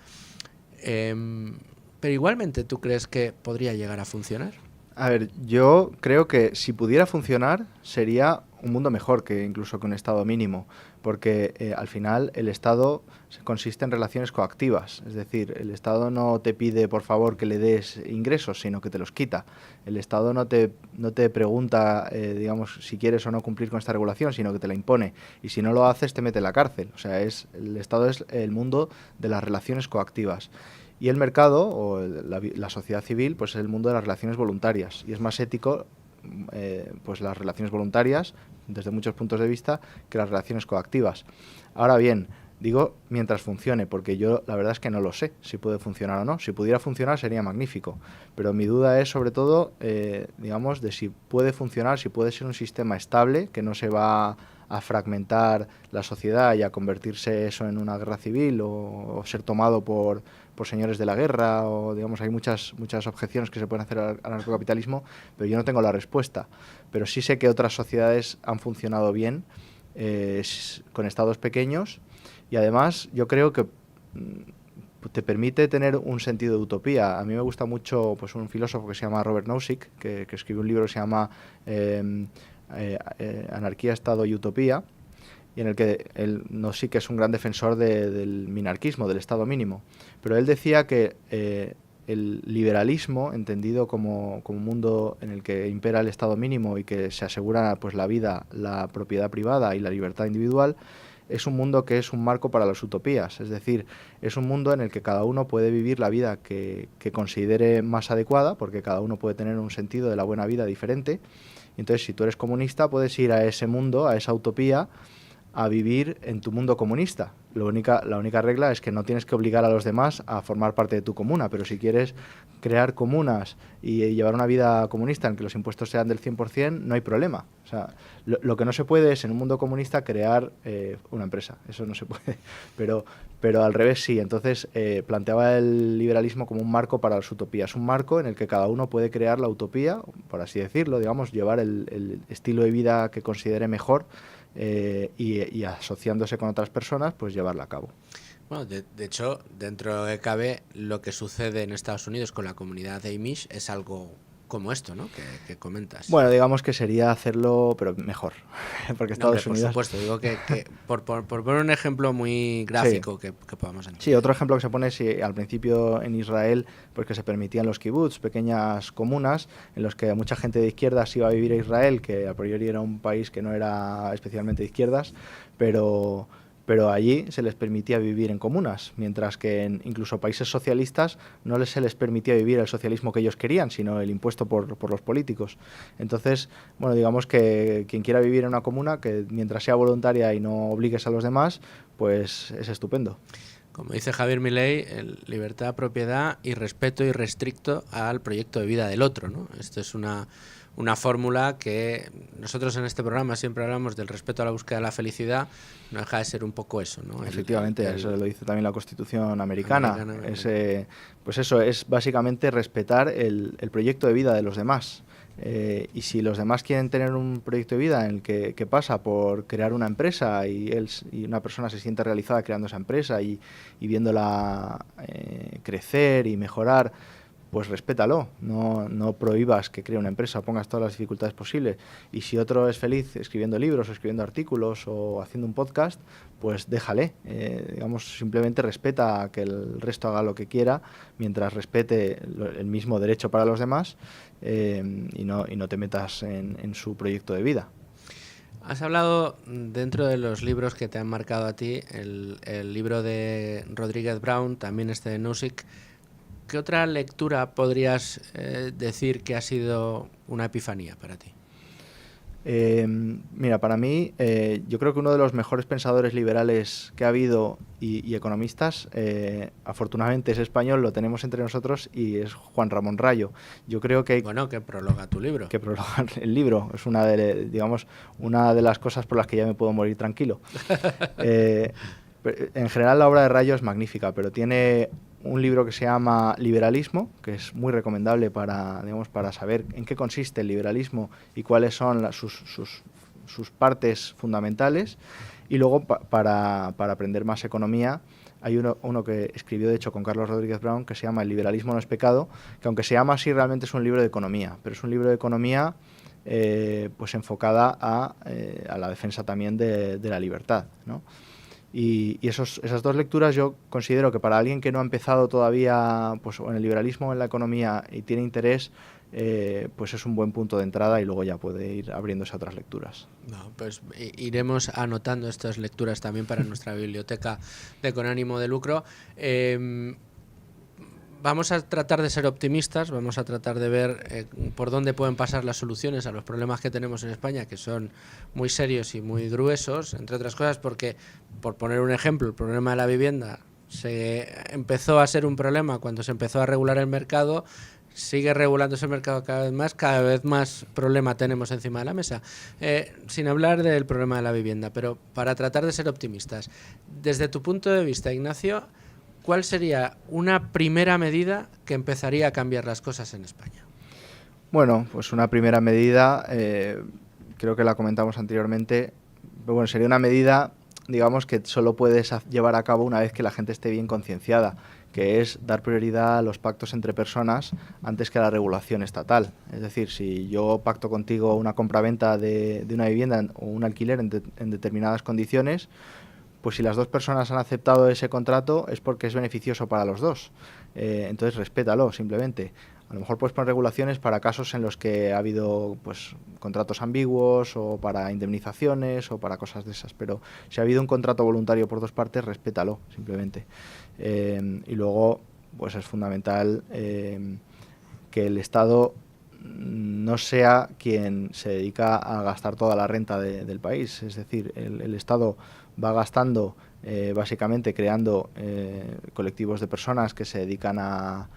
Pero igualmente, ¿tú crees que podría llegar a funcionar? A ver, yo creo que si pudiera funcionar sería un mundo mejor que incluso que un Estado mínimo, porque al final el Estado consiste en relaciones coactivas, es decir, el Estado no te pide por favor que le des ingresos, sino que te los quita. El Estado no te pregunta, digamos, si quieres o no cumplir con esta regulación, sino que te la impone, y si no lo haces te mete en la cárcel. O sea, el Estado es el mundo de las relaciones coactivas. Y el mercado, o la sociedad civil, pues es el mundo de las relaciones voluntarias. Y es más ético pues las relaciones voluntarias, desde muchos puntos de vista, que las relaciones coactivas. Ahora bien, digo mientras funcione, porque yo la verdad es que no lo sé si puede funcionar o no. Si pudiera funcionar sería magnífico, pero mi duda es sobre todo, digamos, de si puede funcionar, si puede ser un sistema estable, que no se va a fragmentar la sociedad y a convertirse eso en una guerra civil, o ser tomado por señores de la guerra, o digamos, hay muchas objeciones que se pueden hacer al anarcocapitalismo, pero yo no tengo la respuesta. Pero sí sé que otras sociedades han funcionado bien con estados pequeños, y además yo creo que te permite tener un sentido de utopía. A mí me gusta mucho pues un filósofo que se llama Robert Nozick, que escribió un libro que se llama Anarquía, Estado y Utopía, y en el que él Nozick es un gran defensor del minarquismo, del Estado mínimo. Pero él decía que el liberalismo, entendido como un mundo en el que impera el Estado mínimo y que se asegura pues la vida, la propiedad privada y la libertad individual, es un mundo que es un marco para las utopías. Es decir, es un mundo en el que cada uno puede vivir la vida que considere más adecuada, porque cada uno puede tener un sentido de la buena vida diferente. Entonces, si tú eres comunista, puedes ir a ese mundo, a esa utopía, a vivir en tu mundo comunista. la única regla es que no tienes que obligar a los demás a formar parte de tu comuna, pero si quieres crear comunas y llevar una vida comunista en que los impuestos sean del 100%, no hay problema. O sea, lo que no se puede es en un mundo comunista crear una empresa, eso no se puede, pero al revés sí. Entonces planteaba el liberalismo como un marco para las utopías, un marco en el que cada uno puede crear la utopía, por así decirlo, digamos, llevar el estilo de vida que considere mejor, y asociándose con otras personas, pues llevarla a cabo. Bueno, de hecho, dentro de cabe, lo que sucede en Estados Unidos con la comunidad Amish es algo como esto, ¿no? Que comentas. Bueno, digamos que sería hacerlo, pero mejor, porque Estados Unidos... Por supuesto, digo que por poner un ejemplo muy gráfico, sí, que podamos entender. Sí, otro ejemplo que se pone es al principio en Israel, pues que se permitían los kibbutz, pequeñas comunas, en los que mucha gente de izquierdas iba a vivir a Israel, que a priori era un país que no era especialmente de izquierdas, pero allí se les permitía vivir en comunas, mientras que en incluso países socialistas no se les permitía vivir el socialismo que ellos querían, sino el impuesto por los políticos. Entonces, bueno, digamos que quien quiera vivir en una comuna, que mientras sea voluntaria y no obligues a los demás, pues es estupendo. Como dice Javier Milei, libertad, propiedad y respeto irrestricto al proyecto de vida del otro, ¿no? Esto es una fórmula que nosotros en este programa siempre hablamos del respeto a la búsqueda de la felicidad, no deja de ser un poco eso, ¿no? Efectivamente, eso lo dice también la Constitución americana. Pues eso, es básicamente respetar el proyecto de vida de los demás. Y si los demás quieren tener un proyecto de vida en el que pasa por crear una empresa y una persona se siente realizada creando esa empresa y viéndola crecer y mejorar, pues respétalo, no prohíbas que cree una empresa o pongas todas las dificultades posibles. Y si otro es feliz escribiendo libros o escribiendo artículos o haciendo un podcast, pues déjale. Digamos, simplemente respeta que el resto haga lo que quiera, mientras respete el mismo derecho para los demás, y no te metas en su proyecto de vida. Has hablado, dentro de los libros que te han marcado a ti, el libro de Rodríguez Brown, también este de Nozick. ¿Qué otra lectura podrías decir que ha sido una epifanía para ti? Mira, para mí, yo creo que uno de los mejores pensadores liberales que ha habido y economistas, afortunadamente es español, lo tenemos entre nosotros, y es Juan Ramón Rayo. Yo creo que que prologa tu libro. Que prologa el libro. Es una de las cosas por las que ya me puedo morir tranquilo. En general la obra de Rayo es magnífica, pero tiene un libro que se llama Liberalismo, que es muy recomendable para saber en qué consiste el liberalismo y cuáles son sus partes fundamentales. Y luego, para aprender más economía, hay uno que escribió, de hecho, con Carlos Rodríguez Brown, que se llama El liberalismo no es pecado, que aunque se llama así, realmente es un libro de economía, pero es un libro de economía pues enfocada a la defensa también de la libertad, ¿no? Y esas dos lecturas yo considero que para alguien que no ha empezado todavía pues, en el liberalismo o en la economía y tiene interés, pues es un buen punto de entrada, y luego ya puede ir abriéndose a otras lecturas. No, pues iremos anotando estas lecturas también para nuestra biblioteca de Con Ánimo de Lucro. Vamos a tratar de ser optimistas, vamos a tratar de ver por dónde pueden pasar las soluciones a los problemas que tenemos en España, que son muy serios y muy gruesos, entre otras cosas porque, por poner un ejemplo, el problema de la vivienda se empezó a ser un problema cuando se empezó a regular el mercado, sigue regulándose el mercado cada vez más problema tenemos encima de la mesa, sin hablar del problema de la vivienda, pero para tratar de ser optimistas. Desde tu punto de vista, Ignacio, ¿cuál sería una primera medida que empezaría a cambiar las cosas en España? Bueno, pues una primera medida, creo que la comentamos anteriormente, pero bueno, sería una medida, digamos, que solo puedes llevar a cabo una vez que la gente esté bien concienciada, que es dar prioridad a los pactos entre personas antes que a la regulación estatal. Es decir, si yo pacto contigo una compraventa de una vivienda o un alquiler en determinadas condiciones, pues si las dos personas han aceptado ese contrato es porque es beneficioso para los dos. Entonces respétalo, simplemente. A lo mejor puedes poner regulaciones para casos en los que ha habido pues contratos ambiguos, o para indemnizaciones, o para cosas de esas, pero si ha habido un contrato voluntario por dos partes, respétalo, simplemente. Y luego pues es fundamental que el Estado no sea quien se dedica a gastar toda la renta del país. Es decir, el Estado va gastando básicamente creando colectivos de personas que se dedican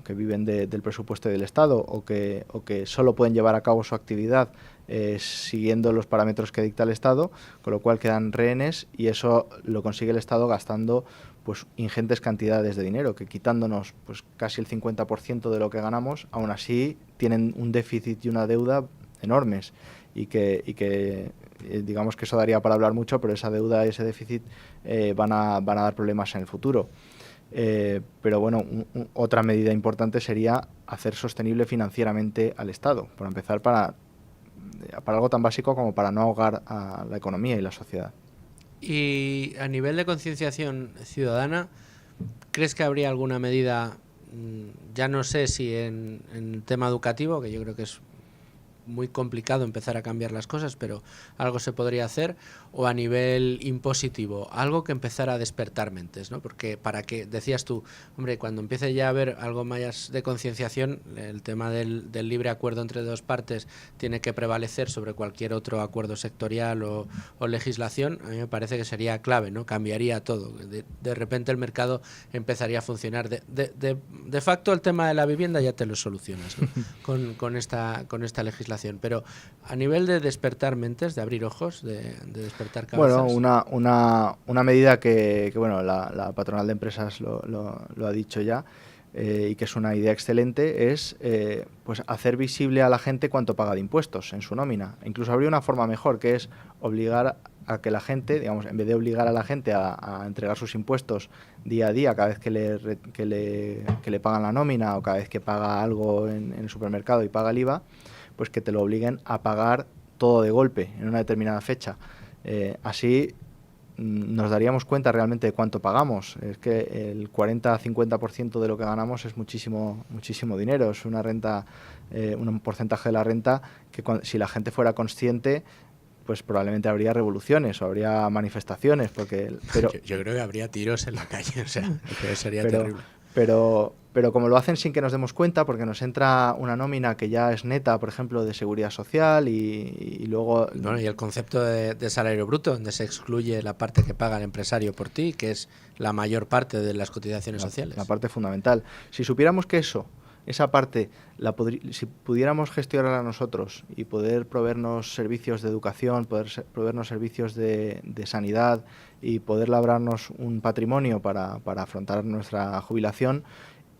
que viven del presupuesto del Estado o que solo pueden llevar a cabo su actividad siguiendo los parámetros que dicta el Estado, con lo cual quedan rehenes, y eso lo consigue el Estado gastando pues ingentes cantidades de dinero, que quitándonos pues casi el 50% de lo que ganamos, aún así tienen un déficit y una deuda enormes, y que digamos que eso daría para hablar mucho, pero esa deuda y ese déficit van a dar problemas en el futuro. Pero bueno, otra medida importante sería hacer sostenible financieramente al Estado, por empezar, para algo tan básico como para no ahogar a la economía y la sociedad. Y a nivel de concienciación ciudadana, ¿crees que habría alguna medida, ya no sé si en el tema educativo, que yo creo que es muy complicado empezar a cambiar las cosas, pero algo se podría hacer, o a nivel impositivo, algo que empezara a despertar mentes, ¿no? Porque para que, decías tú, hombre, cuando empiece ya a haber algo más de concienciación, el tema del libre acuerdo entre dos partes tiene que prevalecer sobre cualquier otro acuerdo sectorial o legislación. A mí me parece que sería clave, ¿no? Cambiaría todo. De repente el mercado empezaría a funcionar. De facto, el tema de la vivienda ya te lo solucionas, ¿no? con esta legislación. Pero a nivel de despertar mentes, de abrir ojos, de despertar cabezas. Bueno, una medida que bueno, la patronal de empresas lo ha dicho ya, y que es una idea excelente, es pues hacer visible a la gente cuánto paga de impuestos en su nómina. Incluso habría una forma mejor, que es obligar a que la gente, digamos, en vez de obligar a la gente a entregar sus impuestos día a día, cada vez que le pagan la nómina, o cada vez que paga algo en el supermercado y paga el IVA, pues que te lo obliguen a pagar todo de golpe en una determinada fecha. Así nos daríamos cuenta realmente de cuánto pagamos. Es que el 40-50% de lo que ganamos es muchísimo dinero. Es una renta, un porcentaje de la renta que si la gente fuera consciente, pues probablemente habría revoluciones o habría manifestaciones. Pero yo creo que habría tiros en la calle, o sea, que sería terrible. Pero como lo hacen sin que nos demos cuenta, porque nos entra una nómina que ya es neta, por ejemplo, de seguridad social, y luego... Bueno, y el concepto de salario bruto, donde se excluye la parte que paga el empresario por ti, que es la mayor parte de las cotizaciones sociales. La parte fundamental. Si supiéramos que esa parte, si pudiéramos gestionarla nosotros y poder proveernos servicios de educación, poder proveernos servicios de sanidad y poder labrarnos un patrimonio para afrontar nuestra jubilación,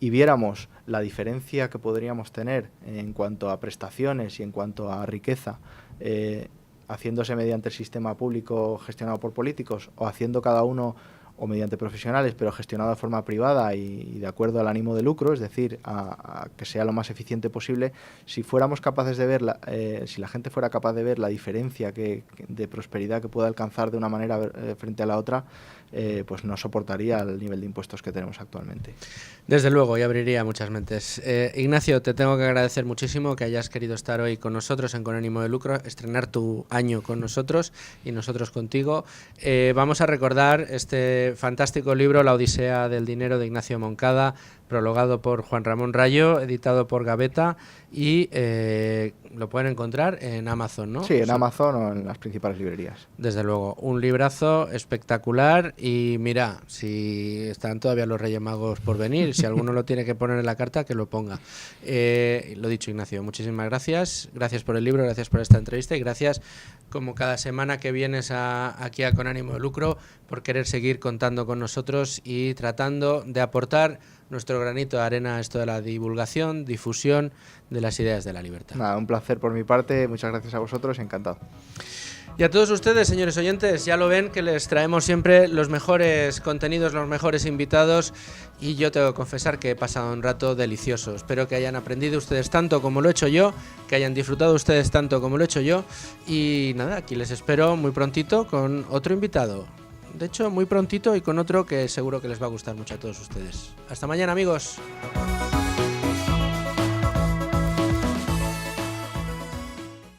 y viéramos la diferencia que podríamos tener en cuanto a prestaciones y en cuanto a riqueza, haciéndose mediante el sistema público gestionado por políticos, o haciendo cada uno o mediante profesionales, pero gestionado de forma privada y de acuerdo al ánimo de lucro, es decir, a que sea lo más eficiente posible. Si fuéramos capaces de ver, si la gente fuera capaz de ver la diferencia de prosperidad que puede alcanzar de una manera frente a la otra, pues no soportaría el nivel de impuestos que tenemos actualmente. Desde luego, y abriría muchas mentes. Ignacio, te tengo que agradecer muchísimo que hayas querido estar hoy con nosotros en Con Ánimo de Lucro, estrenar tu año con nosotros y nosotros contigo. Vamos a recordar este fantástico libro, La Odisea del Dinero, de Ignacio Moncada, prologado por Juan Ramón Rayo, editado por Gaveta, y lo pueden encontrar en Amazon, ¿no? Sí, en Amazon o en las principales librerías. Desde luego, un librazo espectacular, y mira, si están todavía los Reyes Magos por venir, si alguno lo tiene que poner en la carta, que lo ponga. Lo dicho, Ignacio, muchísimas gracias. Gracias por el libro, gracias por esta entrevista, y gracias, como cada semana que vienes aquí a Con Ánimo de Lucro, por querer seguir contando con nosotros y tratando de aportar nuestro granito de arena a esto de la divulgación, difusión de las ideas de la libertad. Nada, un placer por mi parte, muchas gracias a vosotros, encantado. Y a todos ustedes, señores oyentes, ya lo ven que les traemos siempre los mejores contenidos, los mejores invitados, y yo tengo que confesar que he pasado un rato delicioso. Espero que hayan aprendido ustedes tanto como lo he hecho yo, que hayan disfrutado ustedes tanto como lo he hecho yo, y nada, aquí les espero muy prontito con otro invitado. De hecho, muy prontito, y con otro que seguro que les va a gustar mucho a todos ustedes. Hasta mañana, amigos.